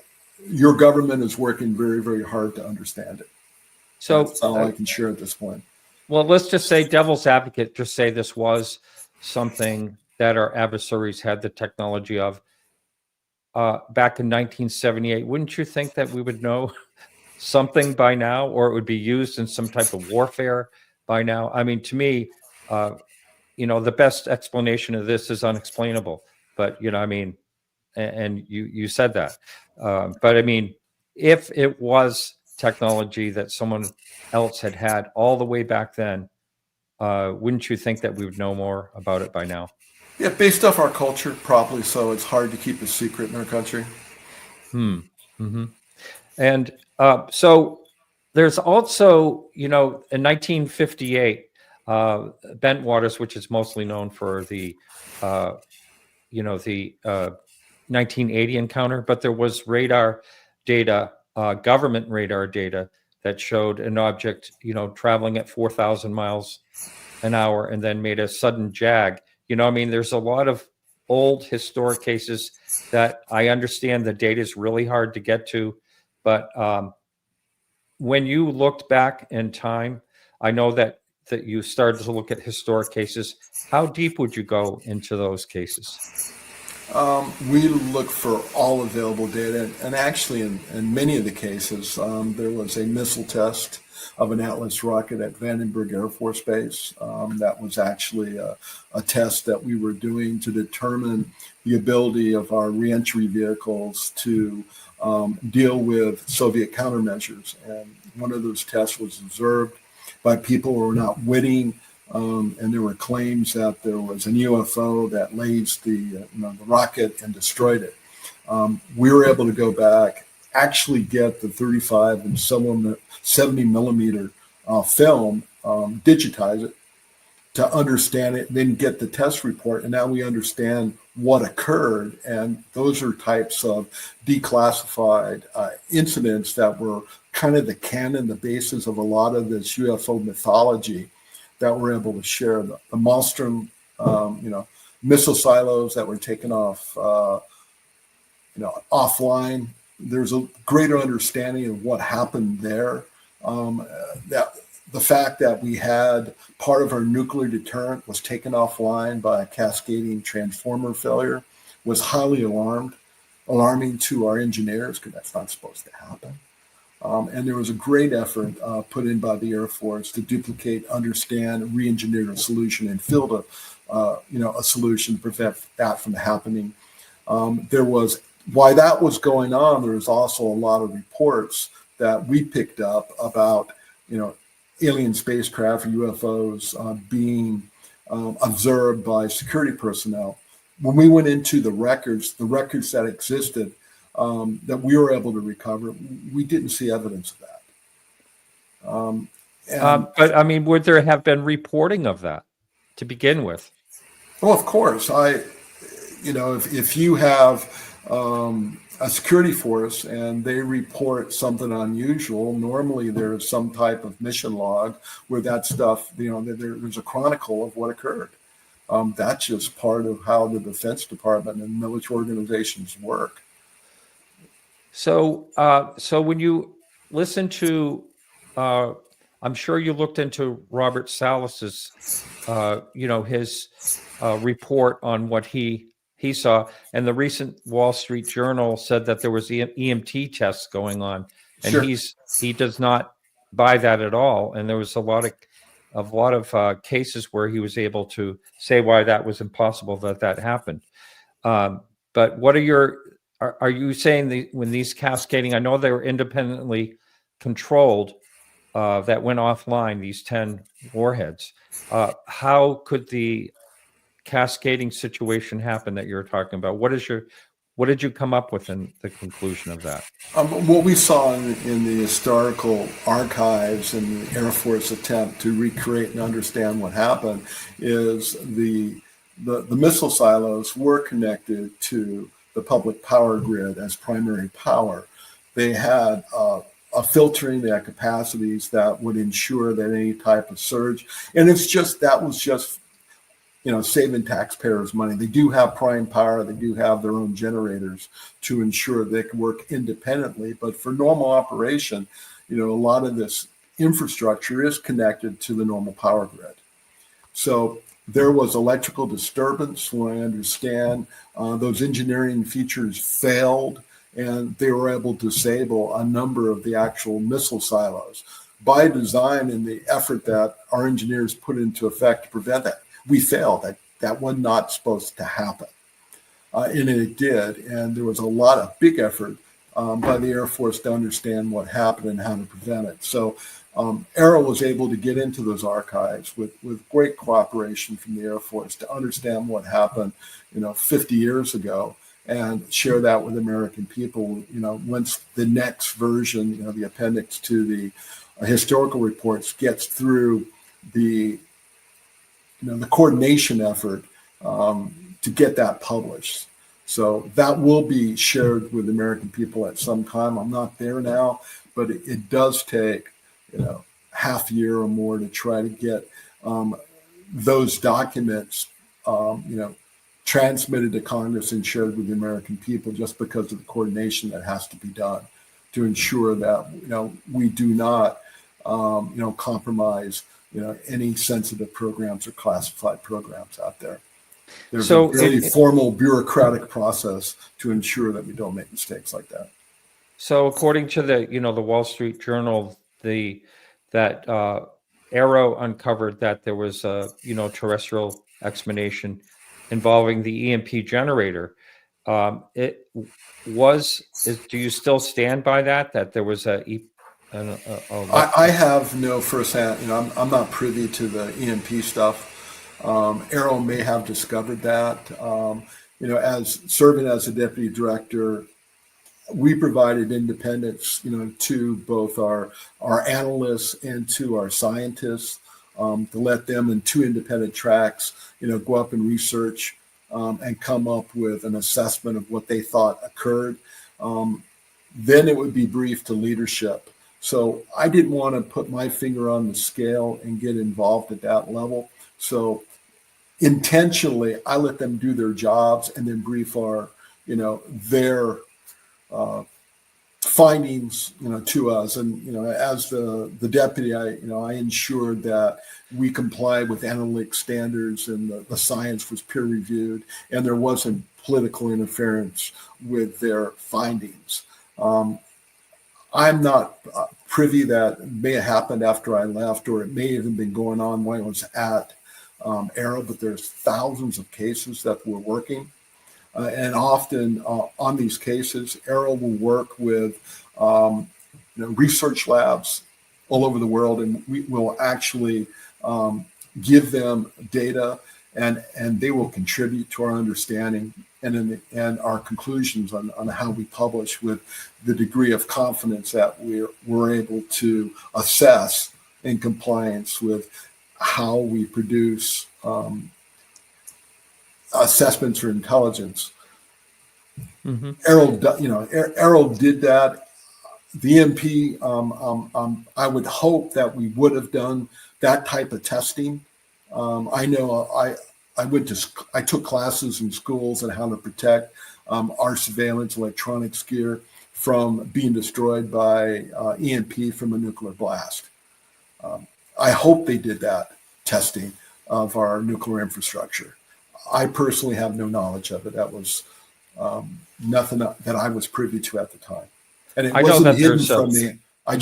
your government is working very, very hard to understand it. So that's all I can share at this point. Well, let's just say, devil's advocate, just say this was something that our adversaries had the technology of. Back in 1978, wouldn't you think that we would know something by now, or it would be used in some type of warfare by now? I mean, to me, the best explanation of this is unexplainable. But and you said that. But I mean, if it was technology that someone else had all the way back then, wouldn't you think that we would know more about it by now? Yeah, based off our culture, probably so. It's hard to keep a secret in our country. Mm-hmm. And so there's also, in 1958, Bentwaters, which is mostly known for the 1980 encounter, but there was radar data, government radar data that showed an object, traveling at 4,000 miles an hour and then made a sudden jag. I mean, there's a lot of old historic cases that I understand the data is really hard to get to, but when you looked back in time, I know that you started to look at historic cases. How deep would you go into those cases? We look for all available data, and actually in many of the cases, there was a missile test of an Atlas rocket at Vandenberg Air Force Base. That was actually a test that we were doing to determine the ability of our reentry vehicles to deal with Soviet countermeasures. And one of those tests was observed by people who were not witting. And there were claims that there was an UFO that lased the rocket and destroyed it. We were able to go back, actually get the 35 and 70 millimeter film, digitize it to understand it, then get the test report. And now we understand what occurred. And those are types of declassified incidents that were kind of the canon, the basis of a lot of this UFO mythology that we're able to share. The Maelstrom, missile silos that were taken off, offline. There's a greater understanding of what happened there. That the fact that we had part of our nuclear deterrent was taken offline by a cascading transformer failure was highly alarming to our engineers, because that's not supposed to happen. And there was a great effort put in by the Air Force to duplicate, understand, re-engineer a solution and field a solution to prevent that from happening. While that was going on, there was also a lot of reports that we picked up about, alien spacecraft or UFOs being observed by security personnel. When we went into the records that existed, that we were able to recover, we didn't see evidence of that. But I mean, would there have been reporting of that to begin with? Well, of course. If you have a security force and they report something unusual, normally there's some type of mission log where that stuff, there's a chronicle of what occurred. That's just part of how the Defense Department and military organizations work. So when you listen to, I'm sure you looked into Robert Salas's, his report on what he saw, and the recent Wall Street Journal said that there was EMT tests going on, and Sure. he does not buy that at all. And there was a lot of cases where he was able to say why that was impossible that happened. But what are you saying when these cascading, I know they were independently controlled, that went offline, these 10 warheads, how could the cascading situation happen that you're talking about? What did you come up with in the conclusion of that? What we saw in the historical archives and the Air Force attempt to recreate and understand what happened is the missile silos were connected to the public power grid as primary power. They had a filtering, they had capacities that would ensure that any type of surge, and that was just saving taxpayers' money. They do have prime power, they do have their own generators to ensure they can work independently, but for normal operation, a lot of this infrastructure is connected to the normal power grid. So there was electrical disturbance, when I understand those engineering features failed, and they were able to disable a number of the actual missile silos. By design and the effort that our engineers put into effect to prevent that, we failed. That was not supposed to happen. And it did. And there was a lot of big effort by the Air Force to understand what happened and how to prevent it. So AARO was able to get into those archives with great cooperation from the Air Force to understand what happened, 50 years ago, and share that with American people. Once the next version, the appendix to the historical reports gets through the coordination effort to get that published. So that will be shared with the American people at some time. I'm not there now, but it does take, half a year or more to try to get those documents, transmitted to Congress and shared with the American people, just because of the coordination that has to be done to ensure that, we do not, compromise, any sensitive programs or classified programs out there. There's a very formal bureaucratic process to ensure that we don't make mistakes like that. So according to the Wall Street Journal, that AARO uncovered that there was a terrestrial explanation involving the EMP generator. Do you still stand by that there was I have no firsthand. I'm not privy to the EMP stuff. AARO may have discovered that. As serving as a deputy director, we provided independence, to both our analysts and to our scientists, to let them in 2 independent tracks, go up and research and come up with an assessment of what they thought occurred. Then it would be briefed to leadership. So I didn't want to put my finger on the scale and get involved at that level. So intentionally, I let them do their jobs and then brief our, their findings, to us. And, as the deputy, I ensured that we complied with analytic standards and the science was peer reviewed and there wasn't political interference with their findings. I'm not privy that may have happened after I left, or it may even been going on when I was at AARO, but there's thousands of cases that we're working. And often on these cases, AARO will work with research labs all over the world, and we will actually give them data, and they will contribute to our understanding and our conclusions on how we publish, with the degree of confidence that we're able to assess in compliance with how we produce assessments for intelligence. Mm-hmm. AARO did that. The EMP, I would hope that we would have done that type of testing. I know I took classes in schools on how to protect our surveillance electronics gear from being destroyed by EMP from a nuclear blast. I hope they did that testing of our nuclear infrastructure. I personally have no knowledge of it. That was nothing that I was privy to at the time, and it wasn't hidden from me. I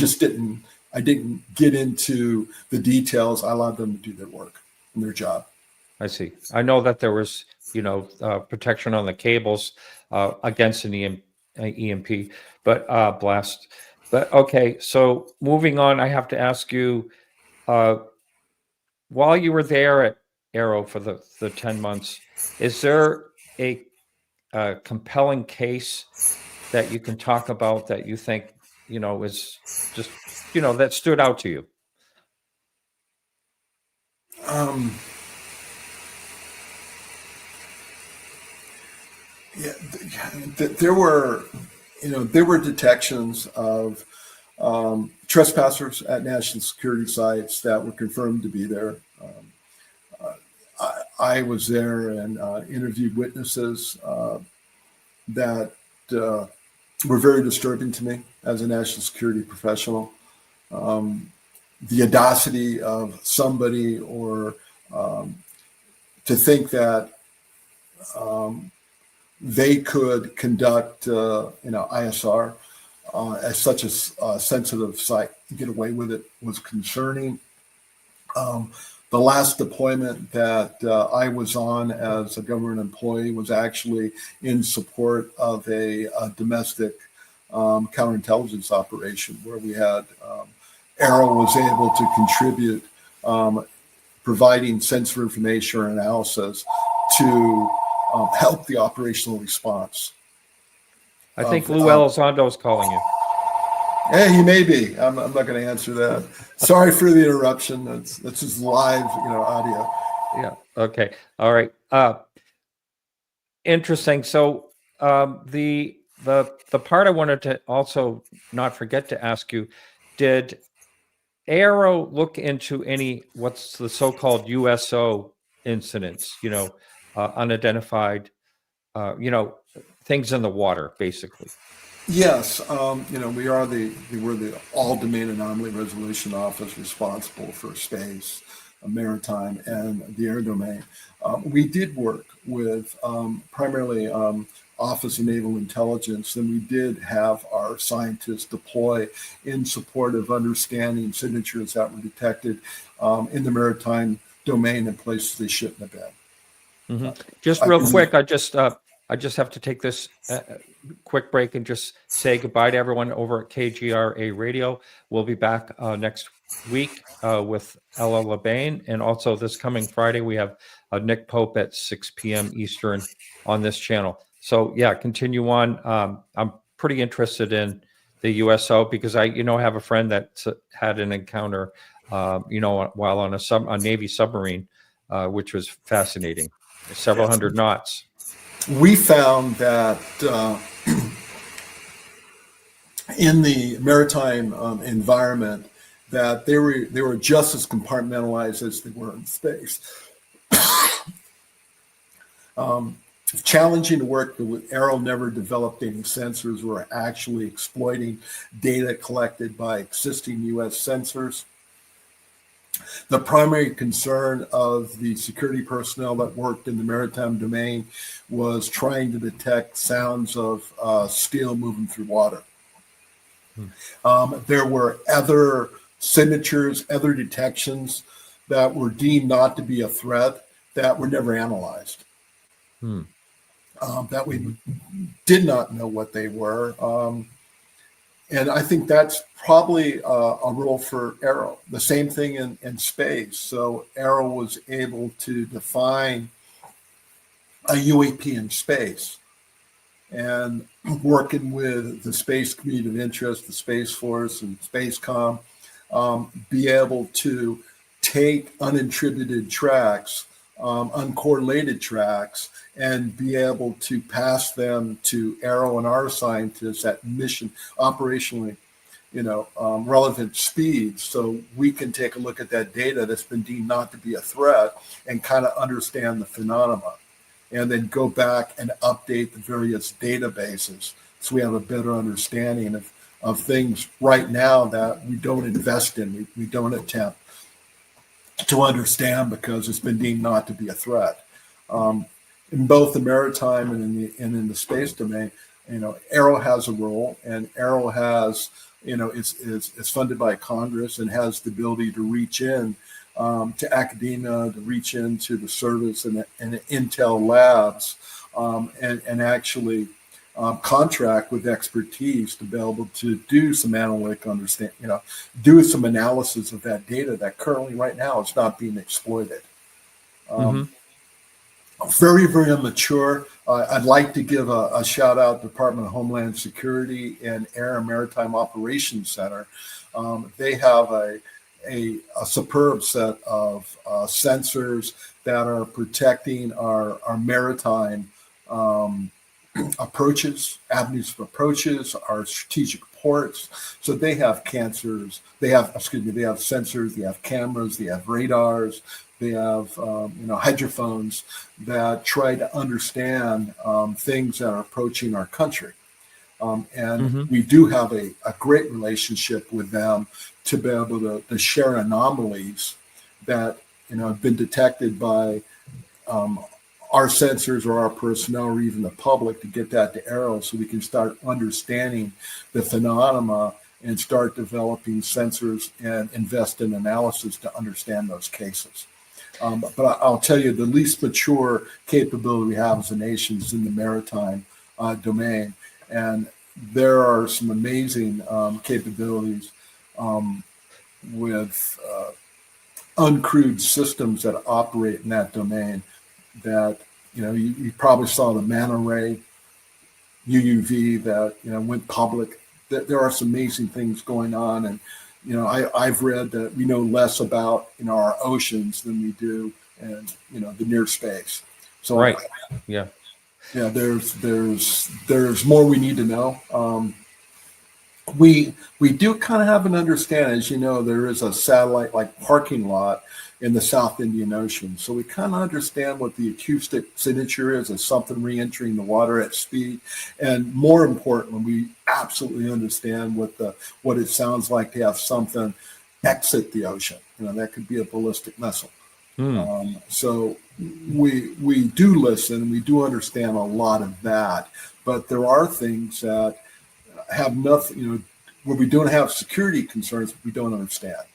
didn't get into the details. I allowed them to do their work and their job. I see. I know that there was, protection on the cables against an EMP, but blast. But okay, so moving on, I have to ask you, while you were there at AARO for the 10 months, is there a compelling case that you can talk about that you think, is just, that stood out to you? Yeah, there were detections of trespassers at national security sites that were confirmed to be there. I was there and interviewed witnesses that were very disturbing to me as a national security professional. The audacity of somebody, or to think that they could conduct, ISR as such a sensitive site, get away with it, was concerning. The last deployment that I was on as a government employee was actually in support of a domestic counterintelligence operation, where we had AARO was able to contribute, providing sensitive information or analysis to help the operational response. I think Lou Elizondo's calling you. Hey, he may be. I'm not going to answer that. Sorry for the interruption. That's just live, audio. Yeah. Okay. All right. Interesting. So the part I wanted to also not forget to ask you, did AARO look into any what's the so-called USO incidents? Unidentified, things in the water, basically. Yes, we're the All-Domain Anomaly Resolution Office responsible for space, maritime, and the air domain. We did work with primarily Office of Naval Intelligence, and we did have our scientists deploy in support of understanding signatures that were detected in the maritime domain in places they shouldn't have been. Mm-hmm. Just real quick, I just have to take this quick break and just say goodbye to everyone over at KGRA Radio. We'll be back next week with Ella LeBain, and also this coming Friday we have Nick Pope at 6 p.m. Eastern on this channel. So yeah, continue on. I'm pretty interested in the USO because I have a friend that had an encounter, while on a Navy submarine, which was fascinating. Several hundred knots. We found that in the maritime environment, that they were just as compartmentalized as they were in space. Challenging to work with. AARO never developed any sensors. We're actually exploiting data collected by existing U.S. sensors. The primary concern of the security personnel that worked in the maritime domain was trying to detect sounds of steel moving through water. There were other signatures, other detections that were deemed not to be a threat that were never analyzed. That we did not know what they were. And I think that's probably a role for AARO. The same thing in space. So AARO was able to define a UAP in space, and working with the space community of interest, the Space Force and Spacecom, be able to take unattributed tracks, uncorrelated tracks, and be able to pass them to AARO and our scientists at mission operationally, relevant speeds, so we can take a look at that data that's been deemed not to be a threat and kind of understand the phenomena, and then go back and update the various databases so we have a better understanding of things right now that we don't invest in, we don't attempt to understand because it's been deemed not to be a threat. In both the maritime and in the space domain, AARO has a role, and AARO has, it's funded by Congress and has the ability to reach in to academia, to reach into the service and intel labs, and actually contract with expertise to be able to do some analytic do some analysis of that data that currently right now is not being exploited. Very, very immature. I'd like to give a shout out to Department of Homeland Security and Air and Maritime Operations Center. They have a superb set of sensors that are protecting our maritime approaches, avenues of approaches, our strategic ports. So they have sensors, they have cameras, they have radars, they have hydrophones that try to understand things that are approaching our country. We do have a great relationship with them to be able to share anomalies that have been detected by our sensors or our personnel or even the public, to get that to AARO so we can start understanding the phenomena and start developing sensors and invest in analysis to understand those cases. But I'll tell you, the least mature capability we have as a nation is in the maritime domain. And there are some amazing capabilities with uncrewed systems that operate in that domain that, you probably saw the manta ray UUV that, went public. There are some amazing things going on. And, I've read that we know less about, our oceans than we do in, the near space. So right. Yeah. Yeah, there's more we need to know. We do kind of have an understanding, as you know, there is a satellite-like parking lot in the South Indian Ocean. So we kind of understand what the acoustic signature is of something re-entering the water at speed. And more importantly, we absolutely understand what it sounds like to have something exit the ocean. That could be a ballistic missile. So we do listen, we do understand a lot of that, but there are things that have nothing, where we don't have security concerns, we don't understand.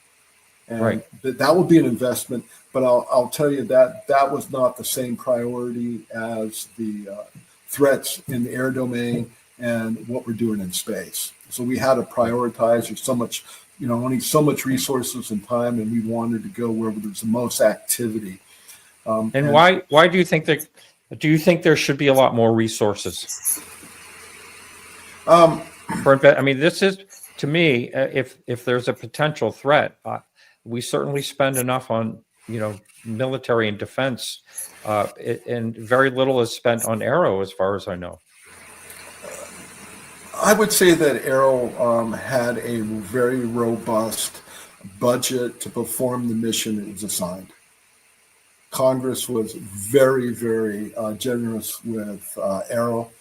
And Right. that would be an investment, but I'll tell you that was not the same priority as the threats in the air domain and what we're doing in space. So we had to prioritize. There's so much, only so much resources and time, and we wanted to go where there's the most activity. And why do you think that? Do you think there should be a lot more resources? I mean, this is, to me, if there's a potential threat, we certainly spend enough on military and defense, and very little is spent on AARO, as far as I know. I would say that AARO had a very robust budget to perform the mission it was assigned. Congress was very, very generous with AARO.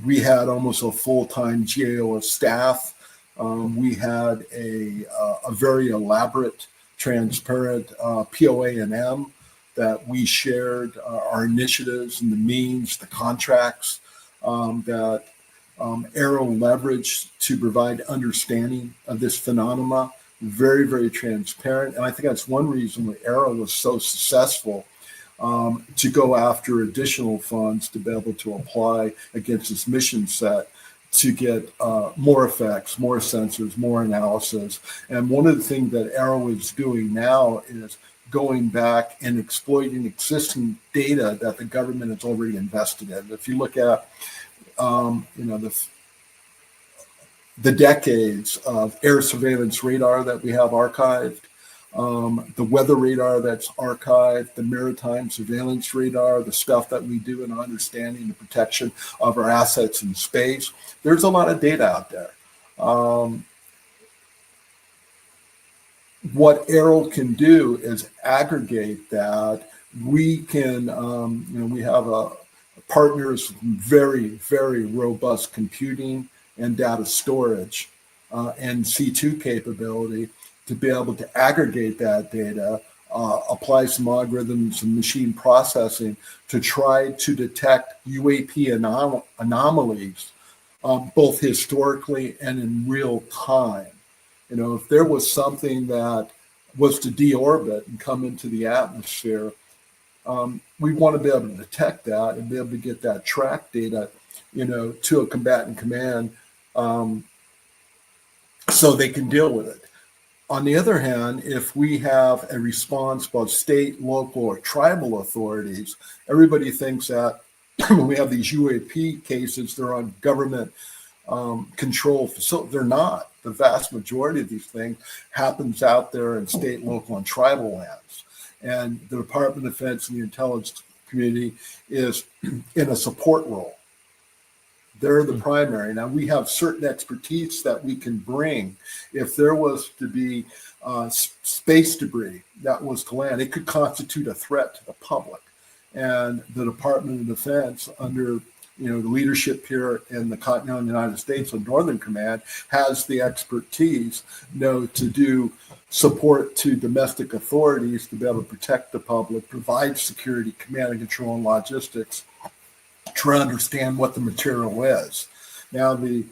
We had almost a full-time GAO of staff. We had a very elaborate, transparent POA&M that we shared our initiatives and the means, the contracts that AARO leveraged to provide understanding of this phenomena. Very, very transparent. And I think that's one reason why AARO was so successful to go after additional funds to be able to apply against this mission set to get more effects, more sensors, more analysis. And one of the things that AARO is doing now is going back and exploiting existing data that the government has already invested in. If you look at, the decades of air surveillance radar that we have archived, the weather radar that's archived, the maritime surveillance radar, the stuff that we do in understanding the protection of our assets in space. There's a lot of data out there. What AARO can do is aggregate that. We can, we have partners with very, very robust computing and data storage and C2 capability to be able to aggregate that data, apply some algorithms and machine processing to try to detect UAP anomalies, both historically and in real time. If there was something that was to deorbit and come into the atmosphere, we want to be able to detect that and be able to get that track data, to a combatant command, so they can deal with it. On the other hand, if we have a response by state, local, or tribal authorities, everybody thinks that when we have these UAP cases, they're on government control facilities. They're not. The vast majority of these things happens out there in state, local, and tribal lands. And the Department of Defense and the intelligence community is in a support role. They're the primary. Now, we have certain expertise that we can bring. If there was to be space debris that was to land, it could constitute a threat to the public. And the Department of Defense, under the leadership here in the continental United States of Northern Command, has the expertise, to do support to domestic authorities to be able to protect the public, provide security, command and control, and logistics, try to understand what the material is. Now, the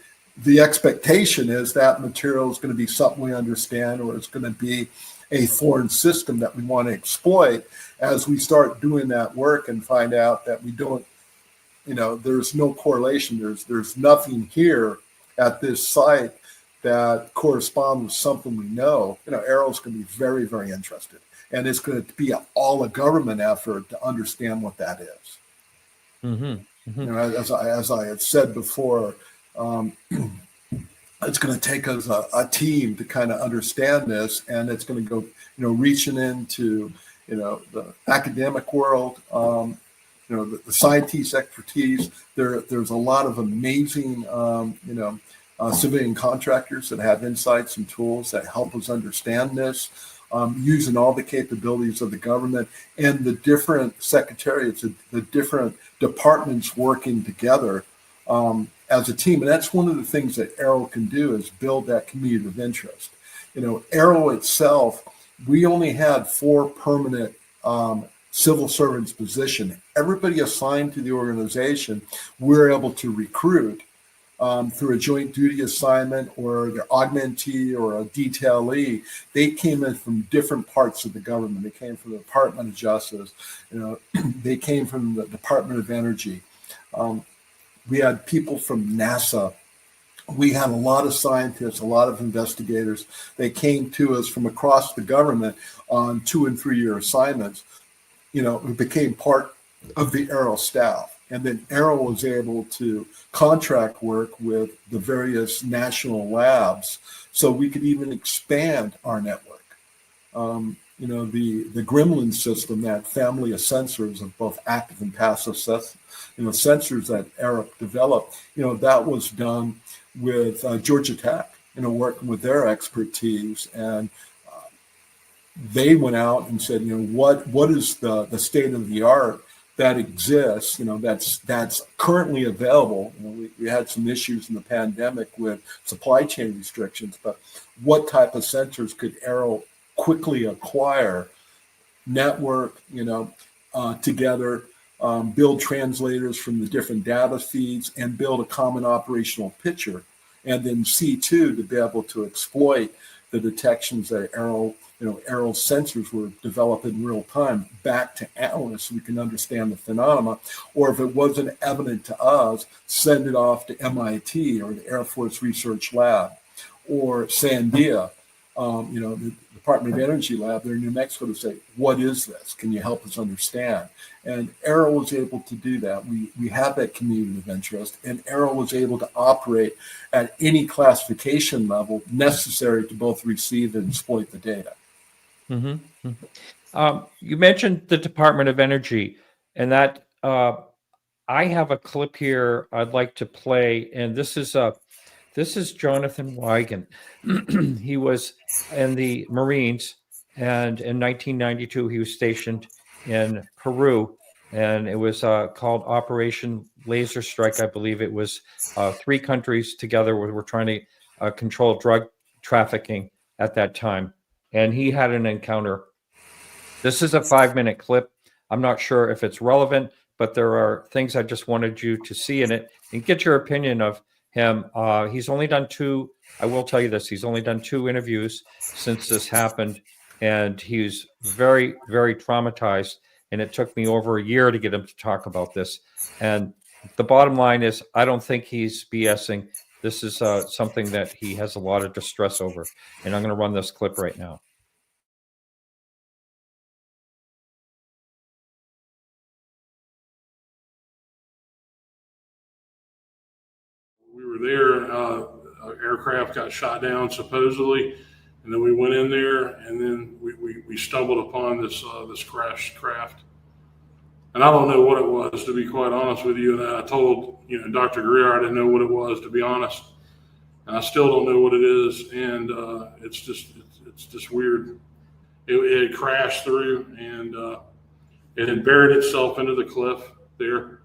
expectation is that material is going to be something we understand, or it's going to be a foreign system that we want to exploit. As we start doing that work and find out that we don't, there's no correlation, there's nothing here at this site that corresponds with something we know, AARO's going to be very, very interested. And it's going to be all a government effort to understand what that is. Mm-hmm. Mm-hmm. As I had said before, it's going to take us a team to kind of understand this, and it's going to go, reaching into, the academic world, the scientists' expertise. There's a lot of amazing, civilian contractors that have insights and tools that help us understand this, using all the capabilities of the government and the different secretariats, the different departments working together as a team. And that's one of the things that AARO can do, is build that community of interest. AARO itself, we only had 4 permanent civil servants position. Everybody assigned to the organization, we're able to recruit through a joint duty assignment or their augmentee or a detailee. They came in from different parts of the government. They came from the Department of Justice. They came from the Department of Energy. We had people from NASA. We had a lot of scientists, a lot of investigators. They came to us from across the government on 2- and 3-year assignments. Who became part of the AARO staff. And then AARO was able to contract work with the various national labs so we could even expand our network. The Gremlin system, that family of sensors of both active and passive sensors that AARO developed, that was done with Georgia Tech, working with their expertise. And they went out and said, what is the state of the art that exists, that's currently available. We had some issues in the pandemic with supply chain restrictions, but what type of sensors could AARO quickly acquire, network, together, build translators from the different data feeds, and build a common operational picture, and then C2 to be able to exploit the detections that AARO sensors were developed in real time back to analysts so we can understand the phenomena. Or if it wasn't evident to us, send it off to MIT or the Air Force Research Lab or Sandia, the Department of Energy Lab there in New Mexico, to say, what is this? Can you help us understand? And AARO was able to do that. We have that community of interest, and AARO was able to operate at any classification level necessary to both receive and exploit the data. Mm-hmm. You mentioned the Department of Energy, and that I have a clip here I'd like to play, and this is Jonathan Wigan. He was in the Marines, and in 1992 he was stationed in Peru, and it was called Operation Laser Strike. I believe it was 3 countries together were trying to control drug trafficking at that time. And he had an encounter. This is a 5-minute clip. I'm not sure if it's relevant, but there are things I just wanted you to see in it and get your opinion of him. He's only done 2, I will tell you this, he's only done 2 interviews since this happened, and he's very, very traumatized. And it took me over a year to get him to talk about this. And the bottom line is, I don't think he's BSing. This is something that he has a lot of distress over. And I'm going to run this clip right now. We were there, our aircraft got shot down supposedly, and then we went in there, and then we stumbled upon this crashed craft. And I don't know what it was, to be quite honest with you. And I told Dr. Greer I didn't know what it was, to be honest. And I still don't know what it is, and it's just weird. It had crashed through, and it had buried itself into the cliff there.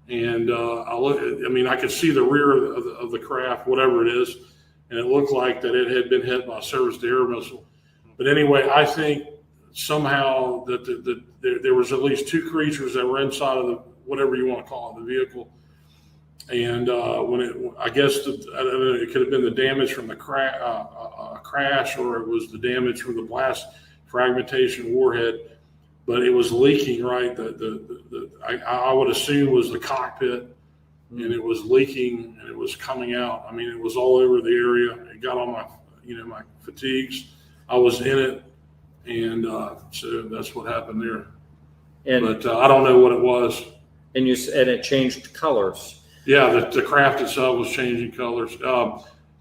And I could see the rear of the craft, whatever it is, and it looked like that it had been hit by a surface-to-air missile. But anyway, I think somehow that there was at least 2 creatures that were inside of the, whatever you want to call it, the vehicle. And I guess I don't know, it could have been the damage from the crash, or it was the damage from the blast fragmentation warhead. But it was leaking, right? I would assume was the cockpit, and it was leaking, and it was coming out. I mean, it was all over the area. It got on my, my fatigues. I was in it, and so that's what happened there. But I don't know what it was. And it changed colors. Yeah, the craft itself was changing colors.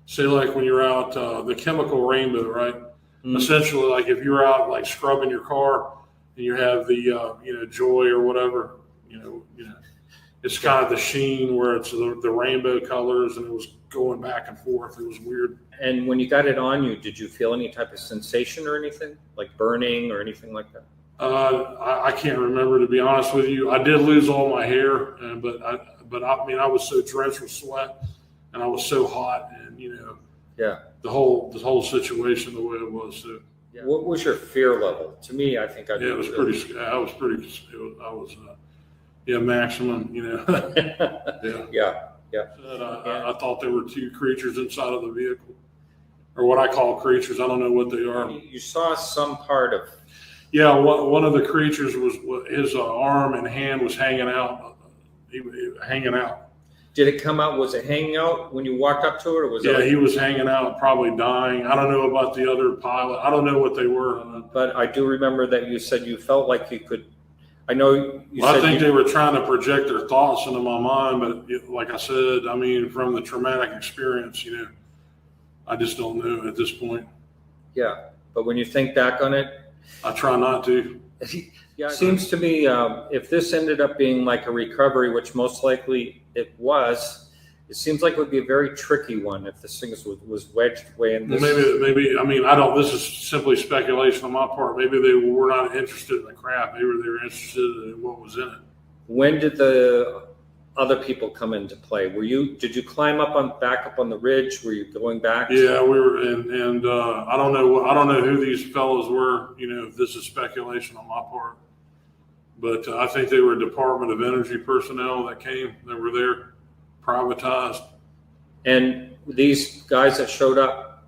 Say like when you're out, the chemical rainbow, right? Mm-hmm. Essentially, like if you're out like scrubbing your car, and you have the Joy or whatever, It's kind of the sheen where it's the rainbow colors, and it was going back and forth. It was weird. And when you got it on you, did you feel any type of sensation or anything, like burning or anything like that? I can't remember, to be honest with you. I did lose all my hair, but I was so drenched with sweat, and I was so hot, and the whole situation the way it was. So, yeah. What was your fear level? To me, I think it was pretty. I was maximum. Yeah. I thought there were two creatures inside of the vehicle, or what I call creatures. I don't know what they are. You saw some part of. Yeah, one of the creatures was his arm and hand was hanging out. Hanging out. Did it come out? Was it hanging out when you walked up to it, or was it? Yeah, he was hanging out, probably dying. I don't know about the other pilot. I don't know what they were. But I do remember that you said you felt like you could. I know you well, said I think they were trying to project their thoughts into my mind, but like I said, I mean, from the traumatic experience, I just don't know at this point. Yeah, but when you think back on it, I try not to. Yeah, it seems to me if this ended up being like a recovery, which most likely it was, it seems like it would be a very tricky one if this thing was wedged away in this. Maybe. I mean, I don't. This is simply speculation on my part. Maybe they were not interested in the craft. Maybe they were interested in what was in it. When did the other people come into play? Did you climb back up on the ridge? Were you going back? Yeah, we were, and I don't know who these fellows were. If this is speculation on my part, but I think they were Department of Energy personnel that were there, privatized. And these guys that showed up,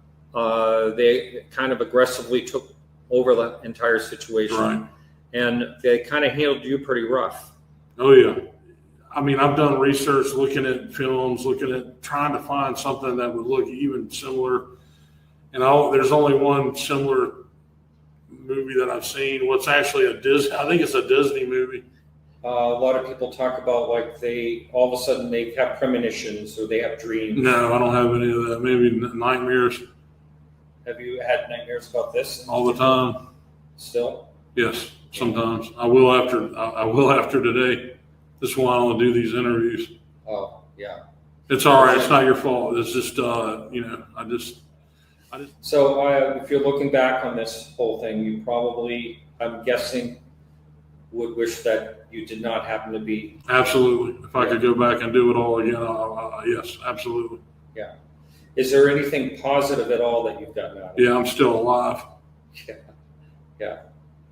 they kind of aggressively took over the entire situation, right? And they kind of handled you pretty rough. Oh yeah. I mean, I've done research, looking at films, trying to find something that would look even similar. And there's only one similar movie that I've seen. What's actually I think it's a Disney movie. A lot of people talk about like all of a sudden they have premonitions or they have dreams. No, I don't have any of that. Maybe nightmares. Have you had nightmares about this? All the time. Still? Yes, sometimes. I will after today. This is why I don't do these interviews. Oh, yeah. It's all right. It's not your fault. It's just, I just. So if you're looking back on this whole thing, you probably, I'm guessing, would wish that you did not happen to be. Absolutely. If I could go back and do it all again, yes, absolutely. Yeah. Is there anything positive at all that you've gotten out of it? Yeah, I'm still alive. Yeah.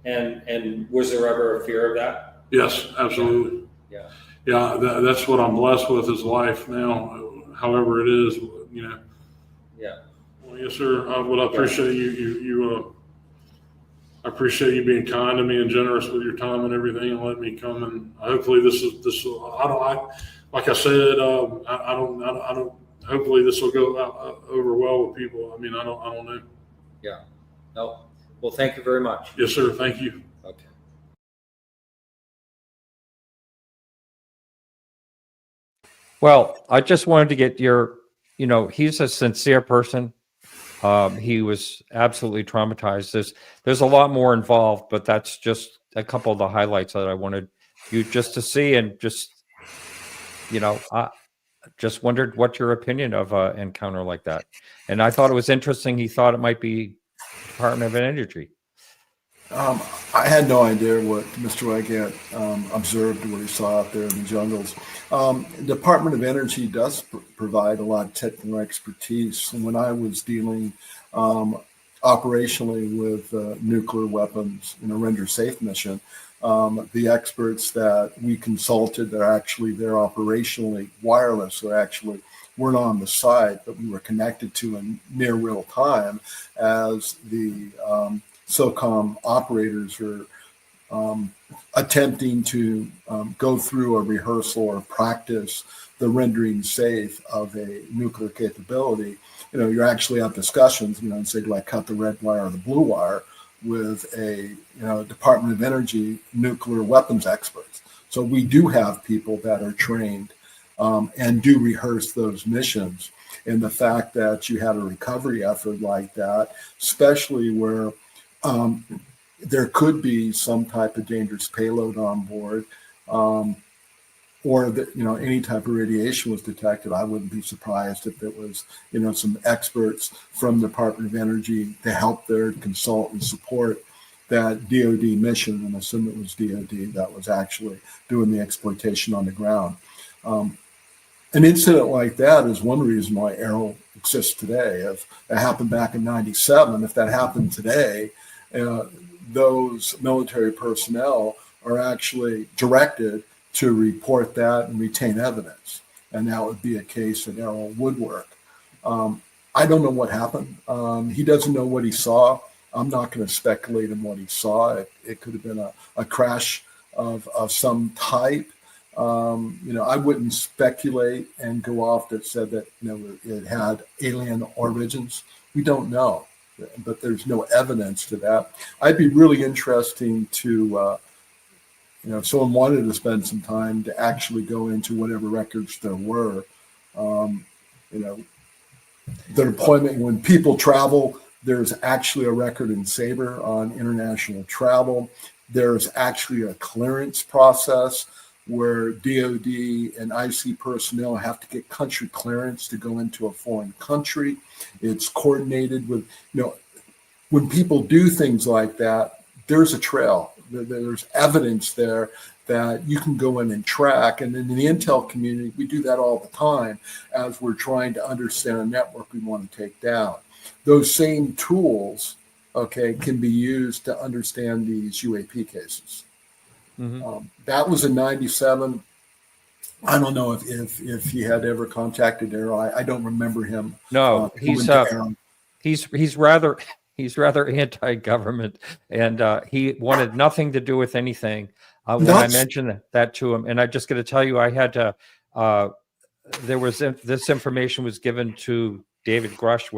And was there ever a fear of that? Yes, absolutely. Yeah, that's what I'm blessed with is life now, however it is, Yeah. Well, yes, sir. I appreciate you. I appreciate you being kind to me and generous with your time and everything, and letting me come. And hopefully, like I said, I don't. Hopefully, this will go over well with people. I mean, I don't know. Yeah. No. Well, thank you very much. Yes, sir. Thank you. Okay. Well, I just wanted to get he's a sincere person. He was absolutely traumatized. There's a lot more involved, but that's just a couple of the highlights that I wanted you just to see, and just, I just wondered what your opinion of an encounter like that. And I thought it was interesting. He thought it might be Department of Energy. I had no idea what Mr. Wygant observed, what he saw out there in the jungles. Department of Energy does provide a lot of technical expertise. And when I was dealing operationally with nuclear weapons in a render safe mission, the experts that we consulted that are actually there operationally wireless, or actually weren't on the site, but we were connected to in near real time as the SOCOM operators are attempting to go through a rehearsal or practice the rendering safe of a nuclear capability. You're actually have discussions, and say, do I cut the red wire or the blue wire, with a Department of Energy nuclear weapons experts. So we do have people that are trained and do rehearse those missions. And the fact that you had a recovery effort like that, especially where there could be some type of dangerous payload on board, or that, any type of radiation was detected, I wouldn't be surprised if it was, some experts from the Department of Energy to help there, to consult and support that DoD mission, and assume it was DoD that was actually doing the exploitation on the ground. An incident like that is one reason why AARO exists today. If it happened back in '97, if that happened today, those military personnel are actually directed to report that and retain evidence. And that would be a case that AARO would work. I don't know what happened. He doesn't know what he saw. I'm not going to speculate on what he saw. It could have been a crash of some type. I wouldn't speculate and go off that said that, it had alien origins. We don't know, but there's no evidence to that. I'd be really interesting to, if someone wanted to spend some time to actually go into whatever records there were, the deployment, when people travel, there's actually a record in SABRE on international travel. There's actually a clearance process where DoD and IC personnel have to get country clearance to go into a foreign country. It's coordinated with, when people do things like that, there's a trail. There's evidence there that you can go in and track. And in the intel community, we do that all the time as we're trying to understand a network we want to take down. Those same tools, can be used to understand these UAP cases. Mm-hmm. That was in '97. I don't know if he had ever contacted AARO. I don't remember him. No, he's rather anti-government, and he wanted nothing to do with anything. When I mentioned that to him, and I just got to tell you, I had to. There was this information was given to David Grush,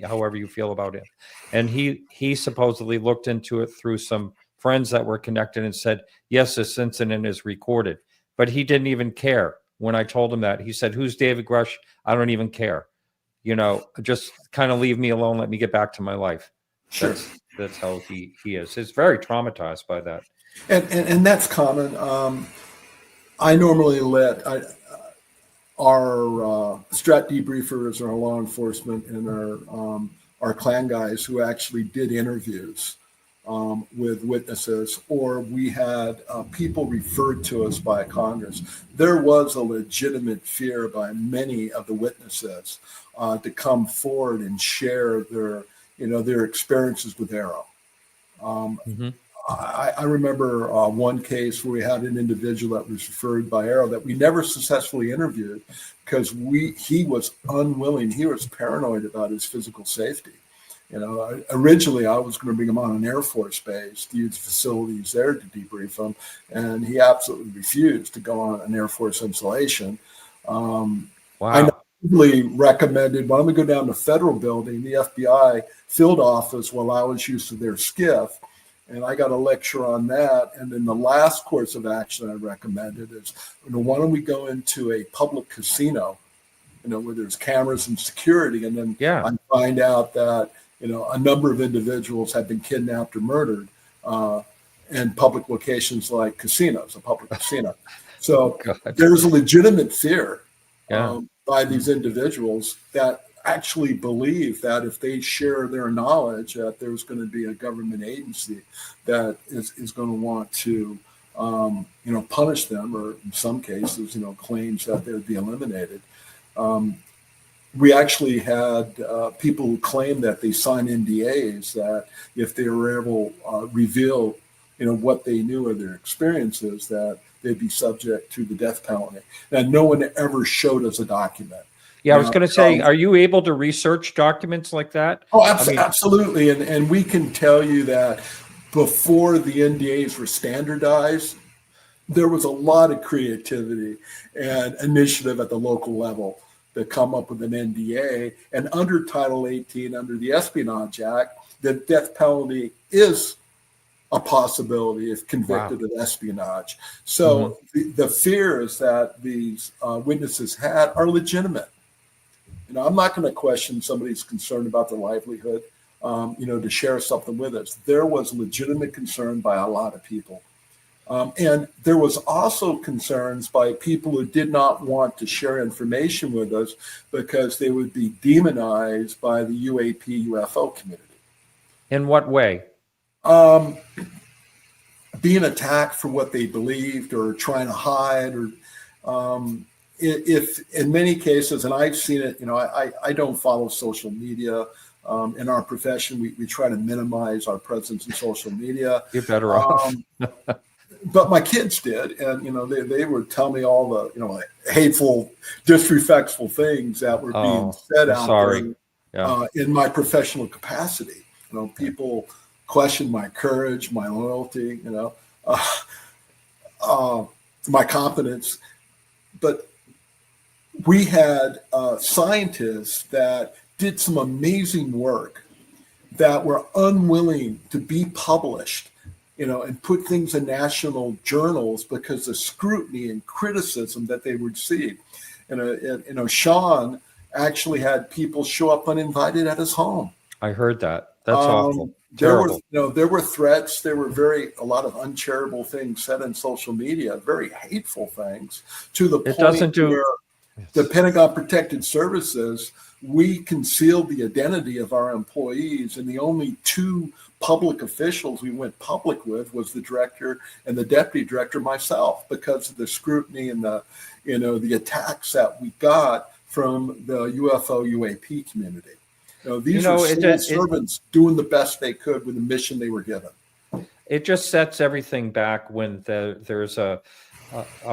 however you feel about him, and he supposedly looked into it through some friends that were connected and said, yes, this incident is recorded, but he didn't even care when I told him that. He said, who's David Grush? I don't even care. Just kind of leave me alone. Let me get back to my life. Sure. That's how he is. He's very traumatized by that. And that's common. I normally let our strat debriefers, our law enforcement, and our clan guys who actually did interviews with witnesses, or we had people referred to us by Congress. There was a legitimate fear by many of the witnesses to come forward and share their experiences with AARO. I remember one case where we had an individual that was referred by AARO that we never successfully interviewed because he was unwilling. He was paranoid about his physical safety. Originally I was going to bring him on an Air Force base to use facilities there to debrief him, and he absolutely refused to go on an Air Force installation. Wow. I really recommended, why don't we go down to Federal Building? The FBI field office will allow us use of their skiff. And I got a lecture on that. And then the last course of action I recommended is, why don't we go into a public casino, where there's cameras and security, and then I find out that, a number of individuals have been kidnapped or murdered in public locations like casinos, a public casino. So there's a legitimate fear by these individuals that actually believe that if they share their knowledge, that there's going to be a government agency that is going to want to, punish them, or in some cases, claims that they would be eliminated. We actually had people who claimed that they signed NDAs that if they were able to reveal, what they knew of their experiences, that they'd be subject to the death penalty. And no one ever showed us a document. Yeah, I was going to say, are you able to research documents like that? Oh, absolutely. And we can tell you that before the NDAs were standardized, there was a lot of creativity and initiative at the local level to come up with an NDA. And under Title 18, under the Espionage Act, the death penalty is a possibility if convicted of espionage. So the fears that these witnesses had are legitimate. I'm not going to question somebody's concern about their livelihood, to share something with us. There was legitimate concern by a lot of people. And there was also concerns by people who did not want to share information with us because they would be demonized by the UAP UFO community. In what way? Being attacked for what they believed or trying to hide, or if in many cases, and I've seen it, I don't follow social media. In our profession, we try to minimize our presence in social media. You're better off. But my kids did, and they would tell me all the hateful, disrespectful things that were being said out there in my professional capacity. People questioned my courage, my loyalty, my competence. But we had scientists that did some amazing work that were unwilling to be published, and put things in national journals because of scrutiny and criticism that they would see. Sean actually had people show up uninvited at his home. I heard that. That's awful. There Terrible. there were threats. There were a lot of uncharitable things said in social media, very hateful things, to the point where the Pentagon Protected Services, we concealed the identity of our employees, and the only two public officials we went public with was the director and the deputy director, myself, because of the scrutiny and the attacks that we got from the UFO UAP community. These are civil servants doing the best they could with the mission they were given. It just sets everything back when there's a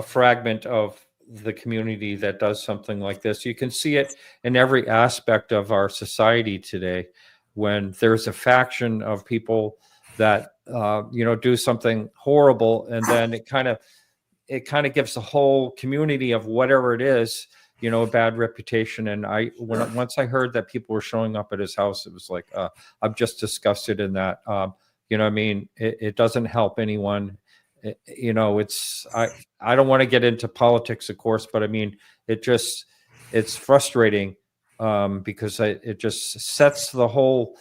fragment of the community that does something like this. You can see it in every aspect of our society today, when there's a faction of people that do something horrible, and then it kind of gives the whole community of whatever it is, a bad reputation. And once I heard that people were showing up at his house, it was like, I'm just disgusted in that. It doesn't help anyone. I don't want to get into politics, of course, but it's frustrating because it just sets the whole.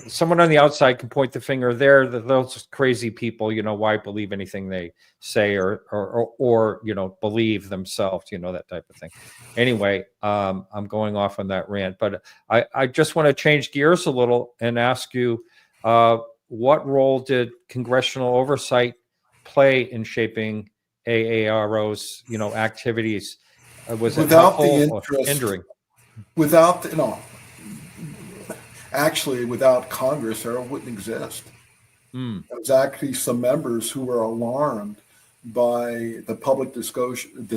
Someone on the outside can point the finger there. Those crazy people, why believe anything they say or believe themselves, that type of thing. Anyway, I'm going off on that rant, but I just want to change gears a little and ask you, what role did congressional oversight play in shaping AARO's, activities? Was it without helpful the or interest, hindering? Actually, without Congress, AARO wouldn't exist. There was actually some members who were alarmed by the public disclosure and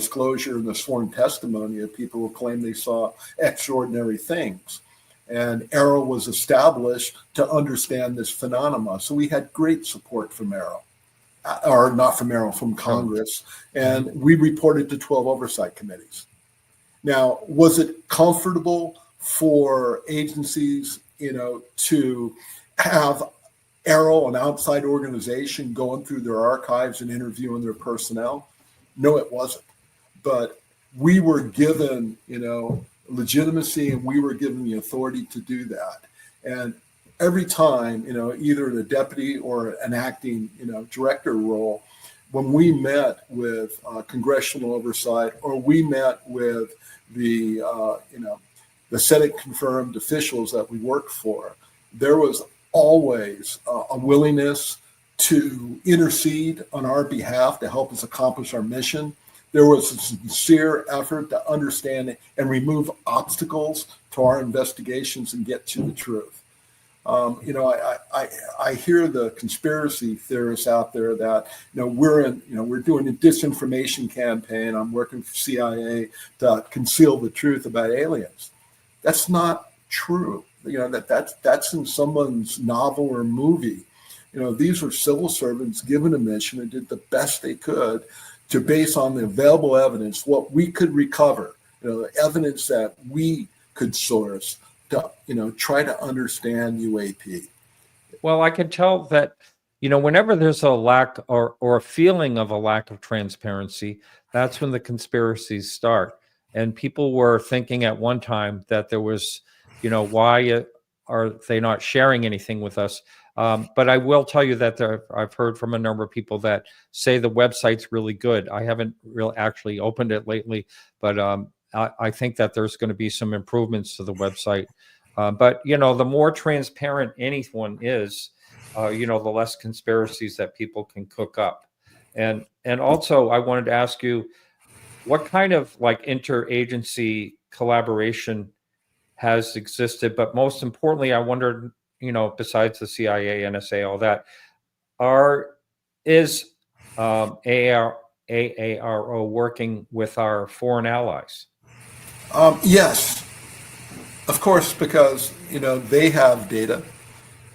the sworn testimony of people who claimed they saw extraordinary things. And AARO was established to understand this phenomena. So we had great support from AARO, or not from AARO, from Congress. And we reported to 12 oversight committees. Now, was it comfortable for agencies, to have AARO, an outside organization, going through their archives and interviewing their personnel? No, it wasn't. But we were given, legitimacy, and we were given the authority to do that. And every time, either the deputy or an acting, director role, when we met with congressional oversight, or we met with the Senate confirmed officials that we worked for, there was always a willingness to intercede on our behalf to help us accomplish our mission. There was a sincere effort to understand and remove obstacles to our investigations and get to the truth. I hear the conspiracy theorists out there that we're doing a disinformation campaign. I'm working for CIA to conceal the truth about aliens. That's not true. That's in someone's novel or movie. These were civil servants given a mission and did the best they could to, base on the available evidence, what we could recover, the evidence that we could source to, try to understand UAP. Well, I can tell that, whenever there's a lack or a feeling of a lack of transparency, that's when the conspiracies start. And people were thinking at one time that there was, why are they not sharing anything with us? But I will tell you that I've heard from a number of people that say the website's really good. I haven't really actually opened it lately, but I think that there's going to be some improvements to the website. But the more transparent anyone is, the less conspiracies that people can cook up. And also, I wanted to ask you, what kind of like interagency collaboration has existed? But most importantly, I wondered, besides the CIA, NSA, all that, is AARO working with our foreign allies? Yes, of course, because they have data,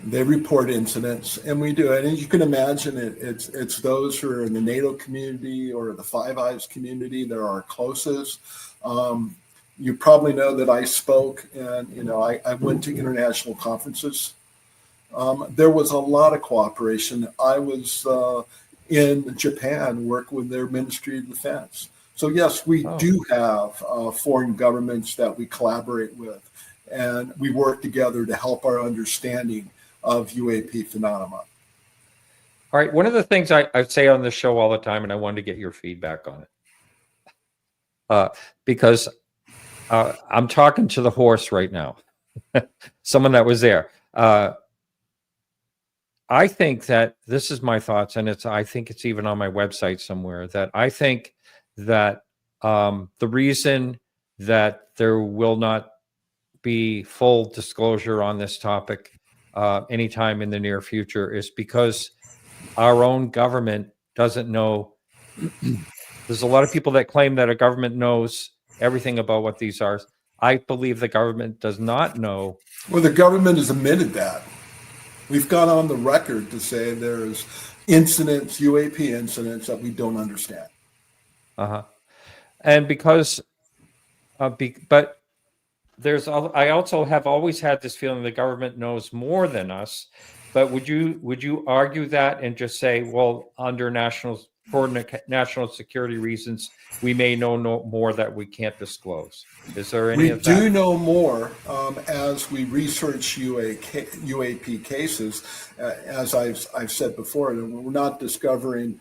they report incidents, and we do. And you can imagine it's those who are in the NATO community or the Five Eyes community that are our closest. You probably know that I spoke, and I went to international conferences. There was a lot of cooperation. I was in Japan working with their Ministry of Defense. So yes, we do have foreign governments that we collaborate with, and we work together to help our understanding of UAP phenomena. All right. One of the things I say on the show all the time, and I wanted to get your feedback on it, because I'm talking to the horse right now, someone that was there. I think that this is my thoughts, and I think it's even on my website somewhere, that I think that the reason that there will not be full disclosure on this topic anytime in the near future is because our own government doesn't know. There's a lot of people that claim that a government knows everything about what these are. I believe the government does not know. Well, the government has admitted that. We've gone on the record to say there's incidents, UAP incidents, that we don't understand. And because, but I also have always had this feeling the government knows more than us. But would you argue that and just say, well, for national security reasons, we may know more that we can't disclose? Is there any of that? We do know more as we research UAP cases. As I've said before, we're not discovering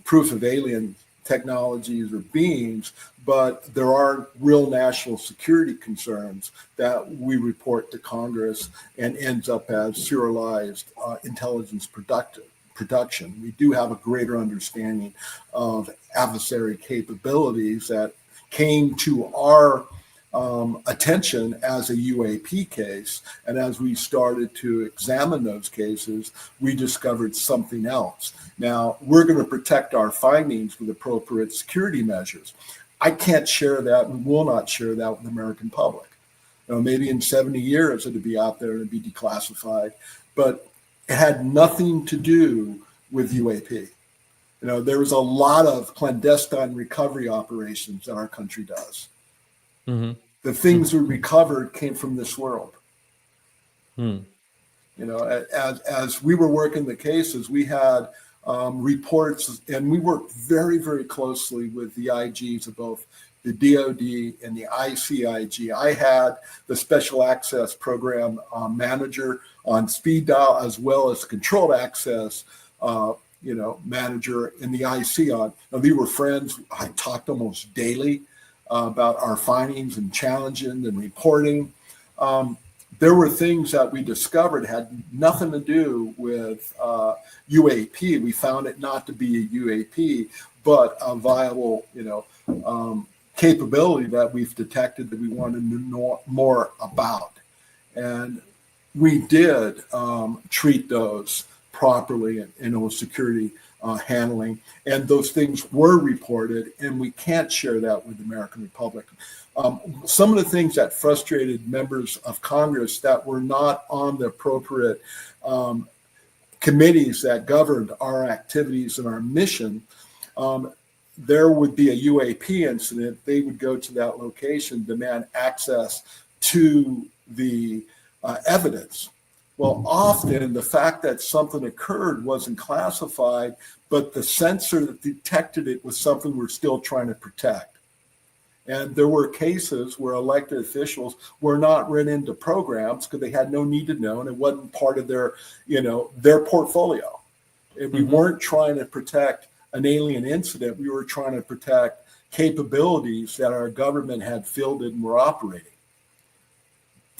proof of alien technologies or beings, but there are real national security concerns that we report to Congress and ends up as serialized intelligence production. We do have a greater understanding of adversary capabilities that came to our attention as a UAP case. And as we started to examine those cases, we discovered something else. Now, we're going to protect our findings with appropriate security measures. I can't share that and will not share that with the American public. Maybe in 70 years it'd be out there and it'd be declassified, but it had nothing to do with UAP. There was a lot of clandestine recovery operations that our country does. Mm-hmm. The things we recovered came from this world. As we were working the cases, we had reports, and we worked very, very closely with the IGs of both the DOD and the ICIG. I had the Special Access Program manager on speed dial, as well as controlled access manager in the IC. We were friends. I talked almost daily about our findings and challenging and reporting. There were things that we discovered had nothing to do with UAP. We found it not to be a UAP, but a viable, capability that we've detected that we wanted to know more about. And we did treat those properly in security handling, and those things were reported, and we can't share that with the American Republic. Some of the things that frustrated members of Congress that were not on the appropriate committees that governed our activities and our mission, there would be a UAP incident. They would go to that location, demand access to the evidence. Well, often the fact that something occurred wasn't classified, but the sensor that detected it was something we're still trying to protect. And there were cases where elected officials were not written into programs because they had no need to know, and it wasn't part of their, their portfolio. And we weren't trying to protect an alien incident. We were trying to protect capabilities that our government had fielded and were operating.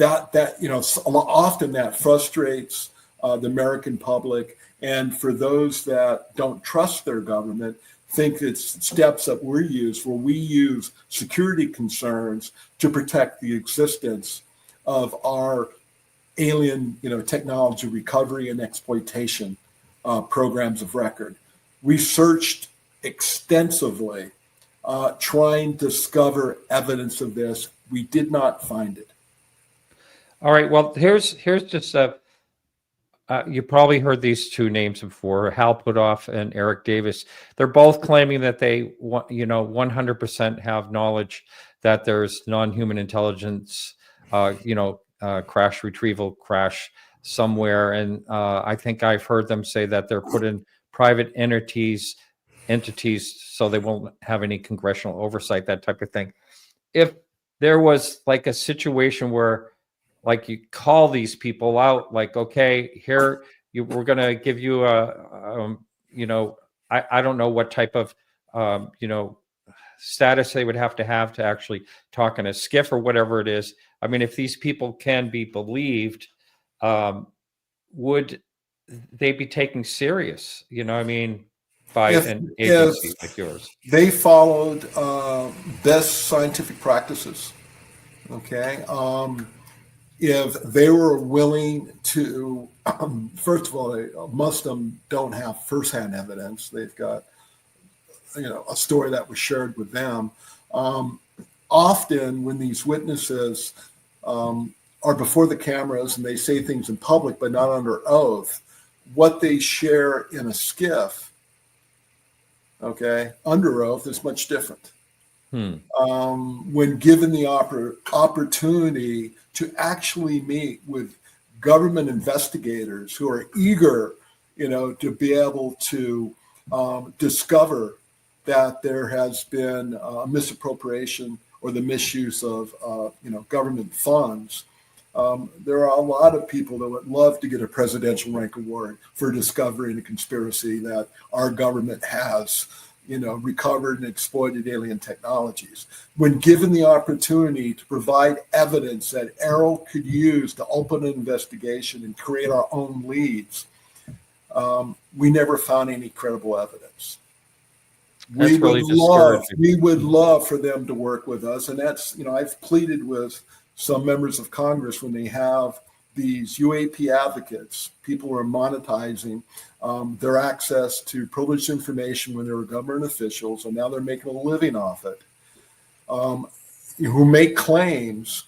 Often that frustrates the American public, and for those that don't trust their government, think it's steps that where we use security concerns to protect the existence of our alien, technology recovery and exploitation programs of record. We searched extensively, trying to discover evidence of this. We did not find it. All right. Well, here's just you probably heard these two names before, Hal Puthoff and Eric Davis. They're both claiming that they 100% have knowledge that there's non-human intelligence, crash retrieval crash somewhere. And I think I've heard them say that they're put in private entities so they won't have any congressional oversight, that type of thing. If there was like a situation where, like, you call these people out, like, okay, here we're going to give you I don't know what type of status they would have to actually talk in a skiff or whatever it is. I mean, if these people can be believed, would they be taken serious? By an agency like yours? They followed best scientific practices. Okay. If they were willing to, first of all, most of them don't have firsthand evidence. They've got, a story that was shared with them. Often when these witnesses are before the cameras and they say things in public but not under oath, what they share in a skiff, under oath, is much different. When given the opportunity to actually meet with government investigators who are eager, to be able to discover that there has been a misappropriation or the misuse of, government funds, there are a lot of people that would love to get a presidential rank award for discovering a conspiracy that our government has, recovered and exploited alien technologies. When given the opportunity to provide evidence that AARO could use to open an investigation and create our own leads, we never found any credible evidence. We would love for them to work with us. And that's, I've pleaded with some members of Congress when they have these UAP advocates, people who are monetizing their access to privileged information when they were government officials, and now they're making a living off it, who make claims.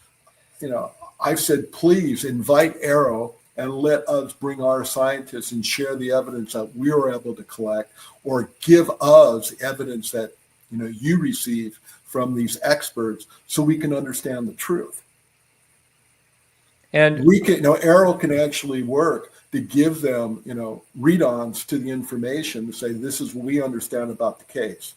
I've said, please invite AARO and let us bring our scientists and share the evidence that we were able to collect, or give us evidence that you receive from these experts so we can understand the truth. And we can, AARO can actually work to give them, read-ons to the information to say, this is what we understand about the case.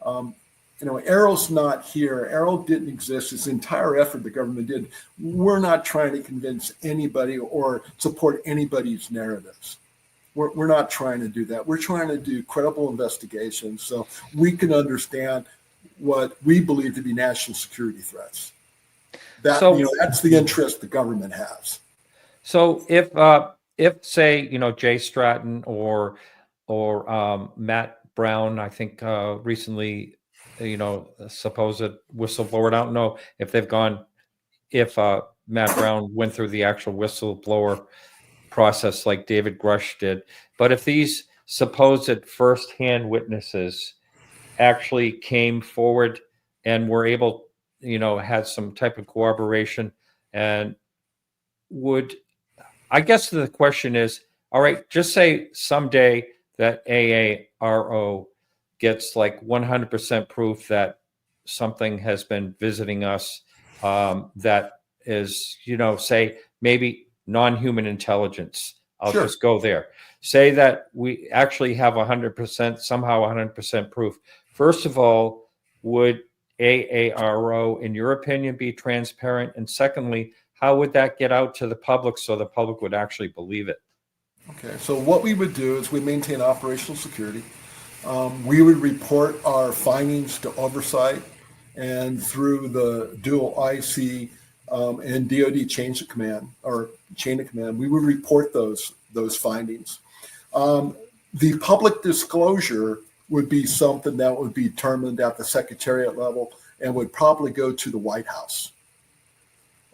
AARO's not here. AARO didn't exist. This entire effort the government did. We're not trying to convince anybody or support anybody's narratives. We're not trying to do that. We're trying to do credible investigations so we can understand what we believe to be national security threats. That's the interest the government has. So if say, Jay Stratton or Matt Brown, I think recently, supposed whistleblower, I don't know if Matt Brown went through the actual whistleblower process like David Grush did, but if these supposed firsthand witnesses actually came forward and were able, had some type of corroboration, and I guess the question is, all right, just say someday that AARO gets like 100% proof that something has been visiting us that is, say maybe non-human intelligence. I'll just go there. Say that we actually have 100%, somehow 100% proof. First of all, would AARO, in your opinion, be transparent? And secondly, how would that get out to the public so the public would actually believe it? Okay, so what we would do is we maintain operational security. We would report our findings to oversight, and through the dual IC and DoD chain of command, we would report those findings. The public disclosure would be something that would be determined at the secretariat level and would probably go to the White House.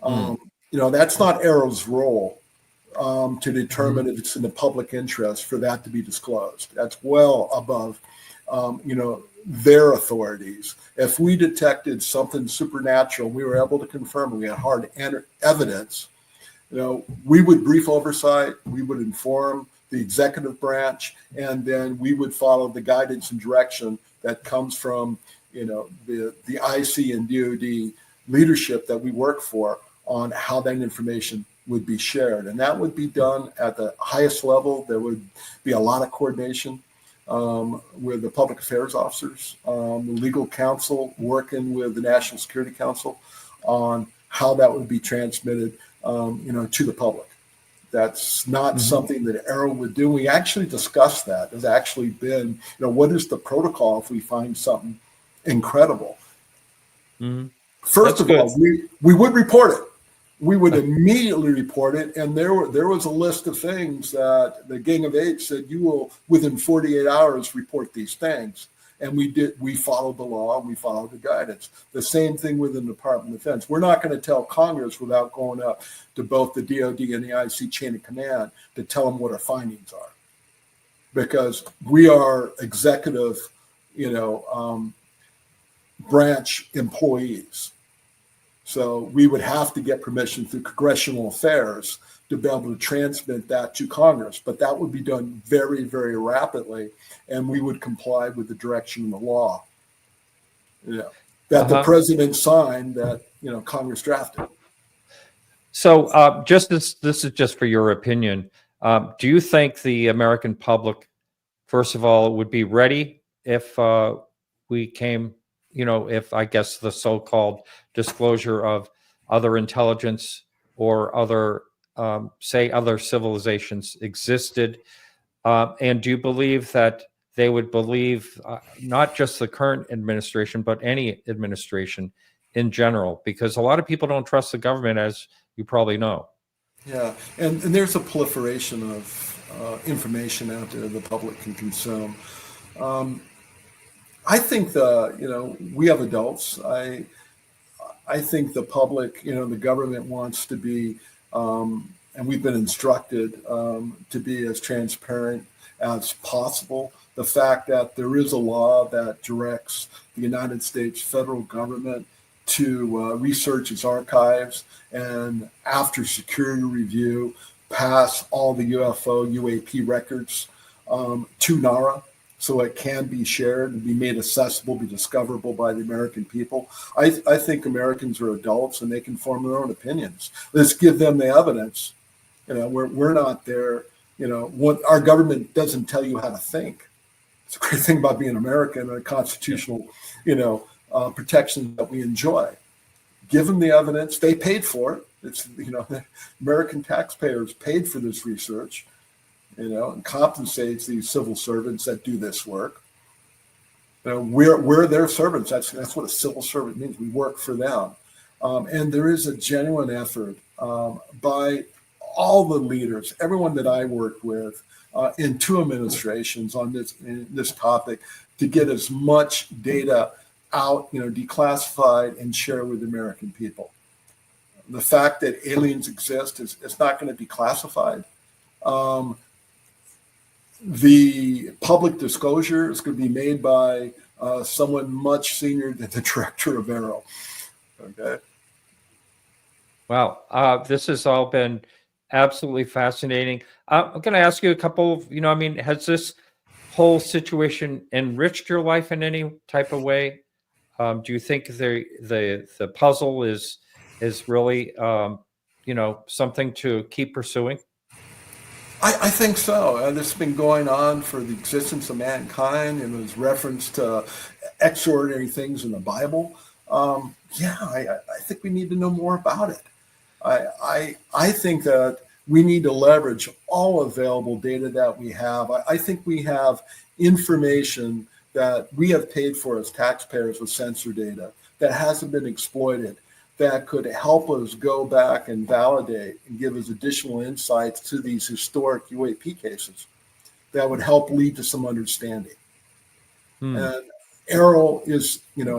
That's not AARO's role to determine if it's in the public interest for that to be disclosed. That's well above, their authorities. If we detected something supernatural, we were able to confirm, we had hard evidence, we would brief oversight, we would inform the executive branch, and then we would follow the guidance and direction that comes from, the IC and DoD leadership that we work for on how that information would be shared. And that would be done at the highest level. There would be a lot of coordination with the public affairs officers, the legal counsel working with the National Security Council on how that would be transmitted, to the public. That's not something that AARO would do. We actually discussed that. There's actually been, what is the protocol if we find something incredible? First of all, we would report it. We would immediately report it, and there was a list of things that the Gang of Eight said you will within 48 hours report these things, and we did. We followed the law and we followed the guidance. The same thing with the Department of Defense. We're not going to tell Congress without going up to both the DoD and the IC chain of command to tell them what our findings are, because we are executive, branch employees. So we would have to get permission through congressional affairs to be able to transmit that to Congress. But that would be done very, very rapidly, and we would comply with the direction of the law that the president signed, that Congress drafted. So this is just for your opinion. Do you think the American public, first of all, would be ready if we came, if I guess the so-called disclosure of other intelligence or other, other civilizations existed? And do you believe that they would believe not just the current administration, but any administration in general? Because a lot of people don't trust the government, as you probably know. Yeah, and there's a proliferation of information out there the public can consume. I think we have adults. I think the public, the government wants to be, and we've been instructed to be as transparent as possible. The fact that there is a law that directs the United States federal government to research its archives and, after security review, pass all the UFO UAP records to NARA, so it can be shared and be made accessible, be discoverable by the American people. I think Americans are adults and they can form their own opinions. Let's give them the evidence. We're not there. What our government doesn't tell you how to think. It's a great thing about being American and a constitutional, protection that we enjoy. Give them the evidence. They paid for it. It's, the American taxpayers paid for this research, and compensates these civil servants that do this work. We're their servants. That's what a civil servant means. We work for them. And there is a genuine effort by all the leaders, everyone that I worked with in two administrations on this topic, to get as much data out, declassified and share with the American people. The fact that aliens exist is not going to be classified. The public disclosure is going to be made by someone much senior than the director of AARO. Okay. Wow. This has all been absolutely fascinating. I'm going to ask you a couple of, has this whole situation enriched your life in any type of way? Do you think the puzzle is really, something to keep pursuing? I think so. This has been going on for the existence of mankind, and there's reference to extraordinary things in the Bible. Yeah, I think we need to know more about it. I think that we need to leverage all available data that we have. I think we have information that we have paid for as taxpayers with sensor data that hasn't been exploited, that could help us go back and validate and give us additional insights to these historic UAP cases that would help lead to some understanding. And AARO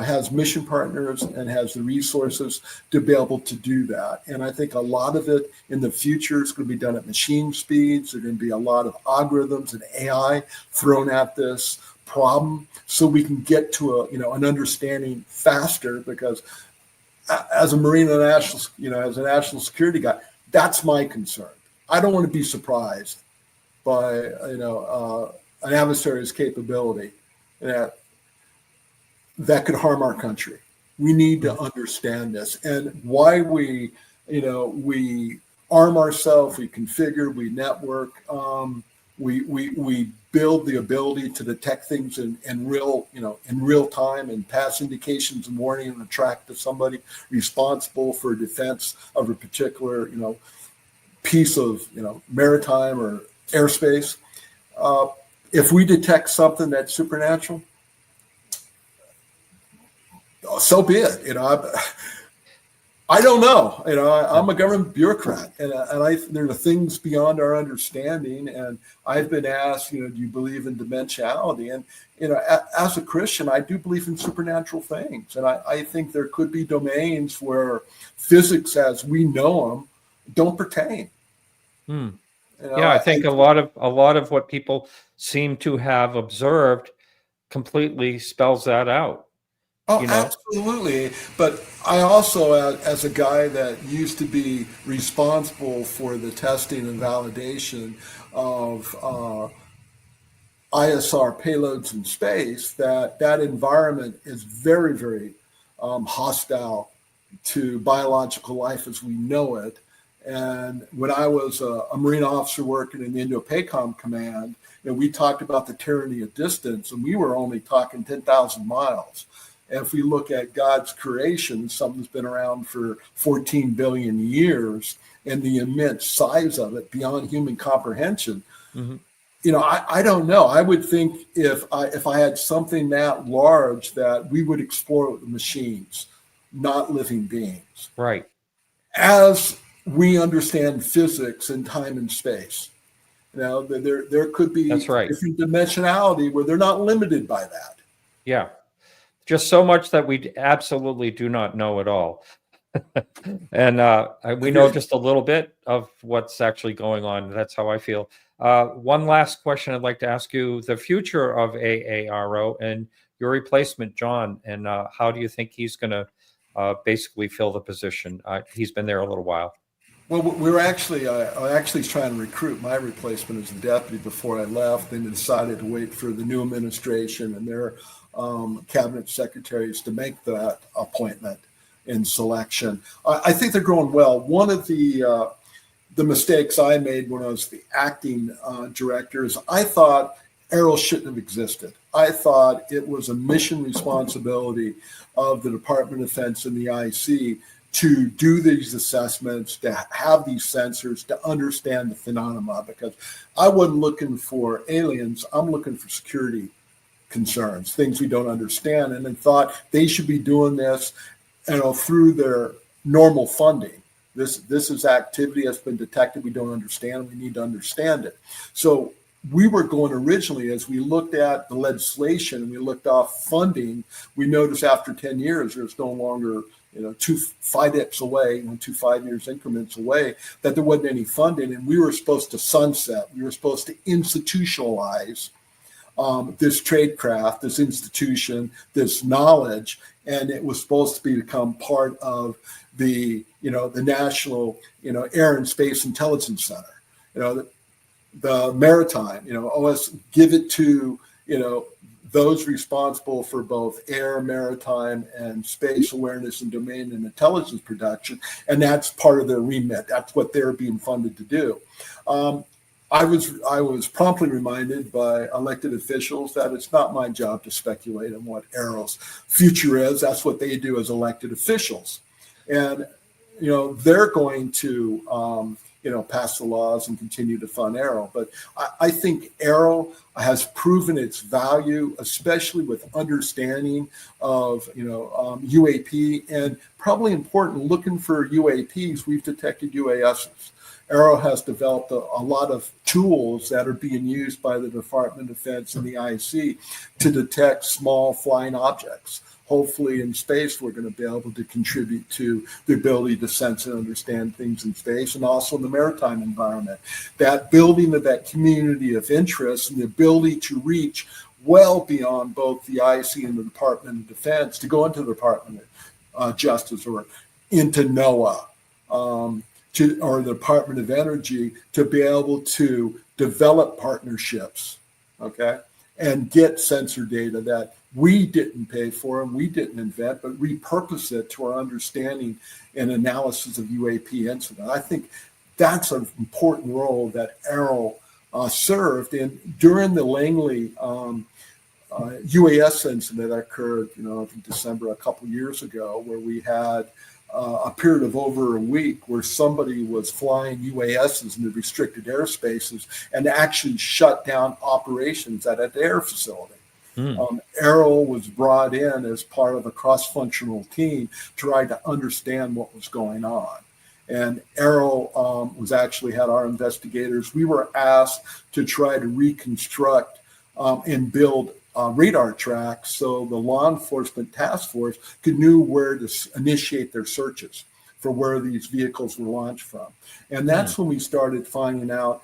has mission partners and has the resources to be able to do that. And I think a lot of it in the future is going to be done at machine speeds. There's going to be a lot of algorithms and AI thrown at this problem so we can get to an understanding faster, because as a Marine and as a national security guy, that's my concern. I don't want to be surprised by an adversary's capability that could harm our country. We need to understand this, and why we arm ourselves, we configure, we network, we build the ability to detect things in real time and pass indications and warning and track to somebody responsible for defense of a particular piece of maritime or airspace. If we detect something that's supernatural, so be it. I don't know. I'm a government bureaucrat, and there are things beyond our understanding. And I've been asked, do you believe in dimensionality? And as a Christian, I do believe in supernatural things, and I think there could be domains where physics, as we know them, don't pertain. I think a lot of what people seem to have observed completely spells that out. Oh, absolutely. But I also, as a guy that used to be responsible for the testing and validation of ISR payloads in space, that environment is very, very hostile to biological life as we know it. And when I was a Marine officer working in the Indo-PACOM Command, we talked about the tyranny of distance, and we were only talking 10,000 miles. If we look at God's creation, something's been around for 14 billion years, and the immense size of it beyond human comprehension. I don't know. I would think if I had something that large, that we would explore with machines, not living beings. Right. As we understand physics and time and space. There could be different dimensionality where they're not limited by that. Yeah. Just so much that we absolutely do not know at all. And we know just a little bit of what's actually going on. That's how I feel. One last question I'd like to ask you: the future of AARO and your replacement, John, and how do you think he's going to basically fill the position? He's been there a little while. Well, we're actually trying to recruit my replacement as the deputy before I left, and decided to wait for the new administration and their cabinet secretaries to make that appointment and selection. I think they're going well. One of the mistakes I made when I was the acting director is I thought AARO shouldn't have existed. I thought it was a mission responsibility of the Department of Defense and the IC to do these assessments, to have these sensors, to understand the phenomena, because I wasn't looking for aliens. I'm looking for security concerns, things we don't understand, and then thought they should be doing this, through their normal funding. This is activity that's been detected. We don't understand. We need to understand it. So we were going originally, as we looked at the legislation and we looked off funding, we noticed after 10 years, there's no longer 2 FIDIPs away, 2 5-year increments away, that there wasn't any funding, and we were supposed to sunset. We were supposed to institutionalize this tradecraft, this institution, this knowledge, and it was supposed to become part of the the National Air and Space Intelligence Center, the maritime, give it to those responsible for both air, maritime, and space awareness and domain and intelligence production, and that's part of their remit. That's what they're being funded to do. I was promptly reminded by elected officials that it's not my job to speculate on what AARO's future is. That's what they do as elected officials. And, they're going to, pass the laws and continue to fund AARO. But I think AARO has proven its value, especially with understanding of, UAP, and probably important, looking for UAPs, we've detected UASs. AARO has developed a lot of tools that are being used by the Department of Defense and the IC to detect small flying objects. Hopefully in space, we're going to be able to contribute to the ability to sense and understand things in space, and also in the maritime environment. That building of that community of interest and the ability to reach well beyond both the IC and the Department of Defense, to go into the Department of Justice or into NOAA, or the Department of Energy, to be able to develop partnerships, okay, and get sensor data that we didn't pay for and we didn't invent, but repurpose it to our understanding and analysis of UAP incident. I think that's an important role that AARO served. And during the Langley UAS incident that occurred, in December a couple years ago, where we had a period of over a week where somebody was flying UASs into restricted airspaces and actually shut down operations at an air facility. AARO was brought in as part of a cross-functional team to try to understand what was going on. And AARO was actually had our investigators. We were asked to try to reconstruct and build radar tracks so the law enforcement task force could know where to initiate their searches for where these vehicles were launched from. And that's when we started finding out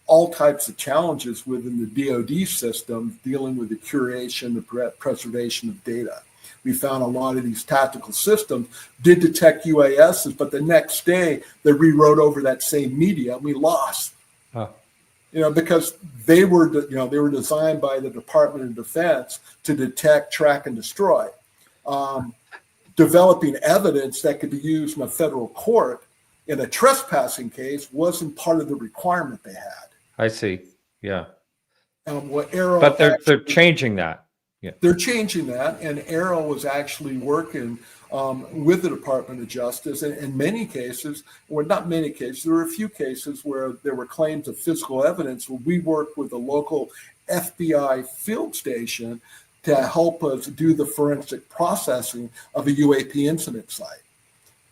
all types of challenges within the DoD system dealing with the curation, the preservation of data. We found a lot of these tactical systems did detect UASs, but the next day they rewrote over that same media and we lost. Because they were designed by the Department of Defense to detect, track, and destroy. Developing evidence that could be used in a federal court in a trespassing case wasn't part of the requirement they had. I see. Yeah. What AARO But they're changing that. Yeah. They're changing that, and AARO was actually working with the Department of Justice. And in many cases, or not many cases, there were a few cases where there were claims of physical evidence where we worked with the local FBI field station to help us do the forensic processing of a UAP incident site.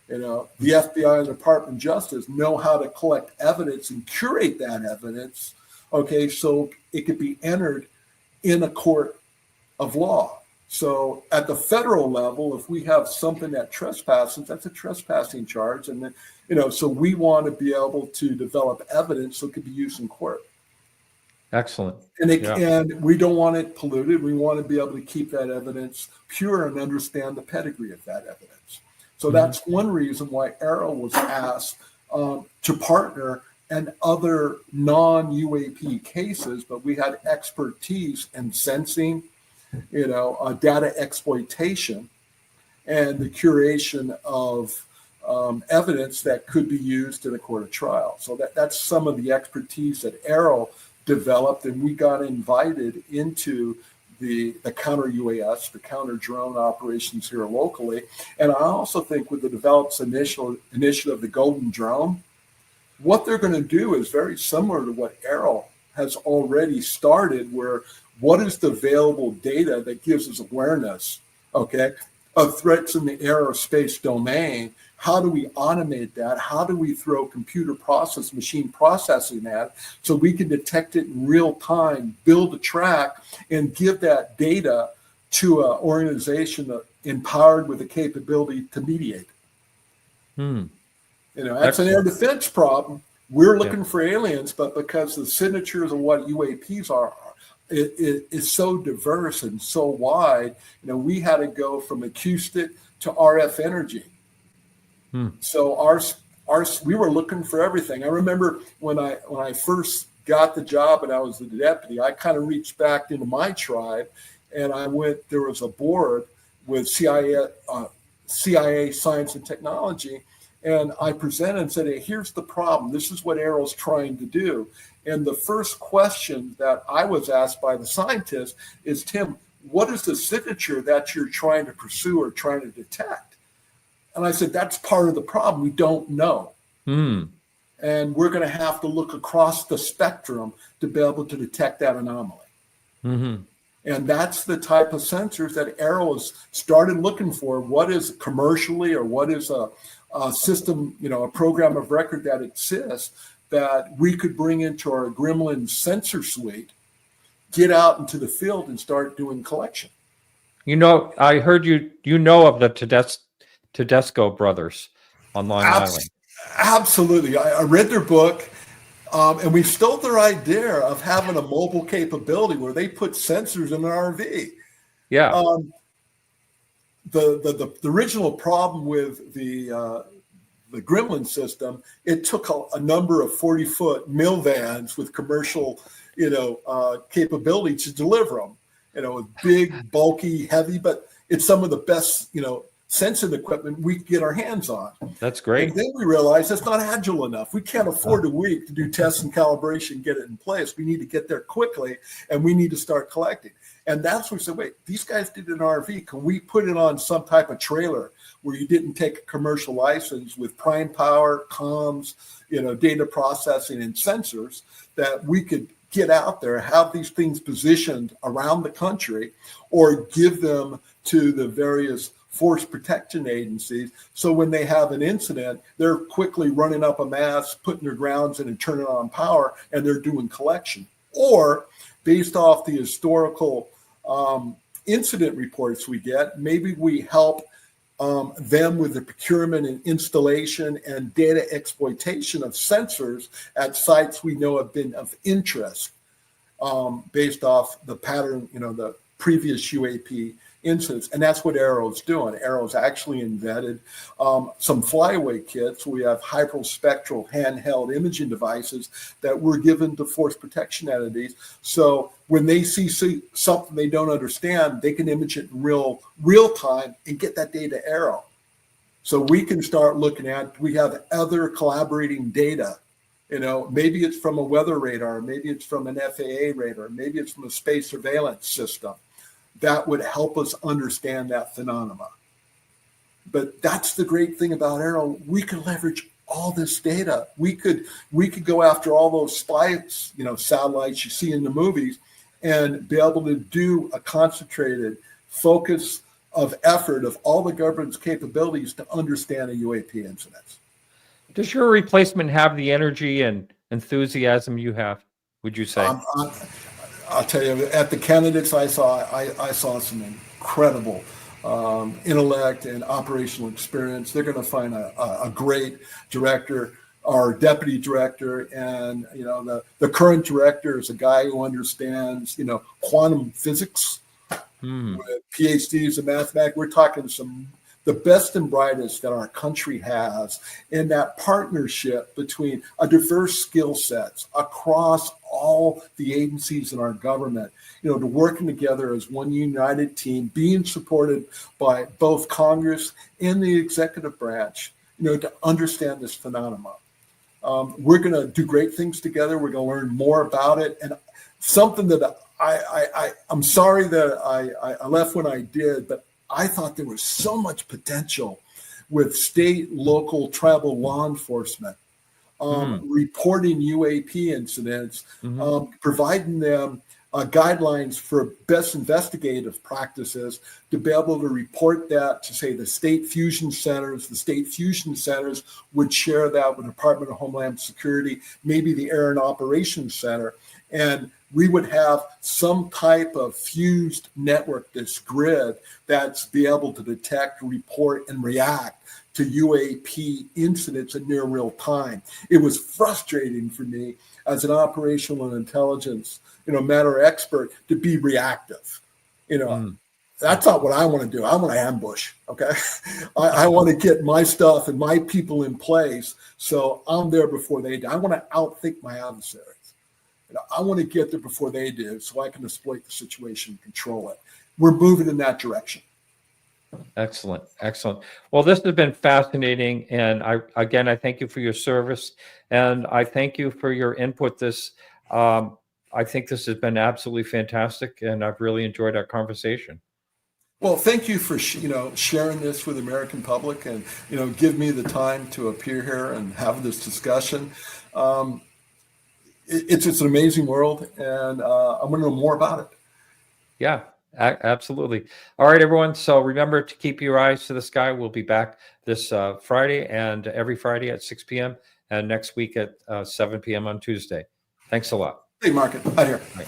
The FBI and the Department of Justice know how to collect evidence and curate that evidence, okay, so it could be entered in a court of law. So at the federal level, if we have something that trespasses, that's a trespassing charge. And then, so we want to be able to develop evidence so it could be used in court. Excellent. And we don't want it polluted. We want to be able to keep that evidence pure and understand the pedigree of that evidence. So that's one reason why AARO was asked to partner in other non-UAP cases, but we had expertise in sensing, data exploitation, and the curation of evidence that could be used in a court of trial. So that's some of the expertise that AARO developed, and we got invited into the counter UAS, the counter drone operations here locally. And I also think with the developed initiative, the Golden Drone, what they're going to do is very similar to what AARO has already started, where what is the available data that gives us awareness, okay, of threats in the aerospace domain? How do we automate that? How do we throw machine processing that so we can detect it in real time, build a track, and give that data to an organization empowered with the capability to mediate? That's an air defense problem. We're looking for aliens, but because the signatures of what UAPs are, it is so diverse and so wide. We had to go from acoustic to RF energy. So we were looking for everything. I remember when I first got the job and I was the deputy, I kind of reached back into my tribe, and there was a board with CIA Science and Technology, And I presented and said, hey, here's the problem. This is what AARO's trying to do. And the first question that I was asked by the scientist is, Tim, what is the signature that you're trying to pursue or trying to detect? And I said, that's part of the problem. We don't know. And we're going to have to look across the spectrum to be able to detect that anomaly. And that's the type of sensors that AARO has started looking for. What is commercially, or what is a system, a program of record that exists that we could bring into our Gremlin sensor suite, get out into the field and start doing collection. I heard you know of the Tedesco Brothers on Long Island. Absolutely. I read their book, and we stole their idea of having a mobile capability where they put sensors in an RV. Yeah. The original problem with the Gremlin system, it took a number of 40-foot mill vans with commercial, capability to deliver them. With big, bulky, heavy, but it's some of the best, sensing equipment we can get our hands on. That's great. And then we realized that's not agile enough. We can't afford a week to do tests and calibration, get it in place. We need to get there quickly, and we need to start collecting. And that's when we said, wait, these guys did an RV. Can we put it on some type of trailer where you didn't take a commercial license with prime power, comms, data processing and sensors, that we could get out there, have these things positioned around the country, or give them to the various force protection agencies. So when they have an incident, they're quickly running up a mast, putting their grounds in and turning on power, and they're doing collection. Or based off the historical incident reports we get, maybe we help them with the procurement and installation and data exploitation of sensors at sites we know have been of interest based off the pattern, the previous UAP incidents. And that's what AARO's doing. AARO's actually invented some flyaway kits. We have hyperspectral handheld imaging devices that were given to force protection entities. So when they see something they don't understand, they can image it in real time and get that data to AARO. So we can start looking at, we have other collaborating data. Maybe it's from a weather radar, maybe it's from an FAA radar, maybe it's from a space surveillance system that would help us understand that phenomena. But that's the great thing about AARO. We can leverage all this data. We could go after all those spy, satellites you see in the movies, and be able to do a concentrated focus of effort of all the government's capabilities to understand a UAP incident. Does your replacement have the energy and enthusiasm you have, would you say? I'll tell you, at the candidates I saw some incredible intellect and operational experience. They're going to find a great director, our deputy director, and the current director is a guy who understands quantum physics with PhDs in mathematics. We're talking the best and brightest that our country has, in that partnership between a diverse skill sets across all the agencies in our government, to working together as one united team, being supported by both Congress and the executive branch, to understand this phenomenon. We're going to do great things together. We're going to learn more about it. And something that I'm sorry that I left when I did, but I thought there was so much potential with state, local, tribal law enforcement, reporting UAP incidents, providing them guidelines for best investigative practices to be able to report that to, say, the state fusion centers. The state fusion centers would share that with the Department of Homeland Security, maybe the Air and Operations Center, and we would have some type of fused network, this grid, that's be able to detect, report, and react to UAP incidents in near real time. It was frustrating for me as an operational and intelligence, matter expert to be reactive. That's not what I want to do. I want to ambush. Okay. I want to get my stuff and my people in place. So I'm there before they do. I want to outthink my adversaries. I want to get there before they do so I can exploit the situation and control it. We're moving in that direction. Excellent. Excellent. Well, this has been fascinating. And I thank you for your service, and I thank you for your input. I think this has been absolutely fantastic, and I've really enjoyed our conversation. Well, thank you for sharing this with the American public, and give me the time to appear here and have this discussion. It's an amazing world, and I want to know more about it. Yeah, absolutely. All right, everyone. So remember to keep your eyes to the sky. We'll be back this Friday, and every Friday at 6 p.m. and next week at 7 p.m. on Tuesday. Thanks a lot. Hey, Mark, out here. Right.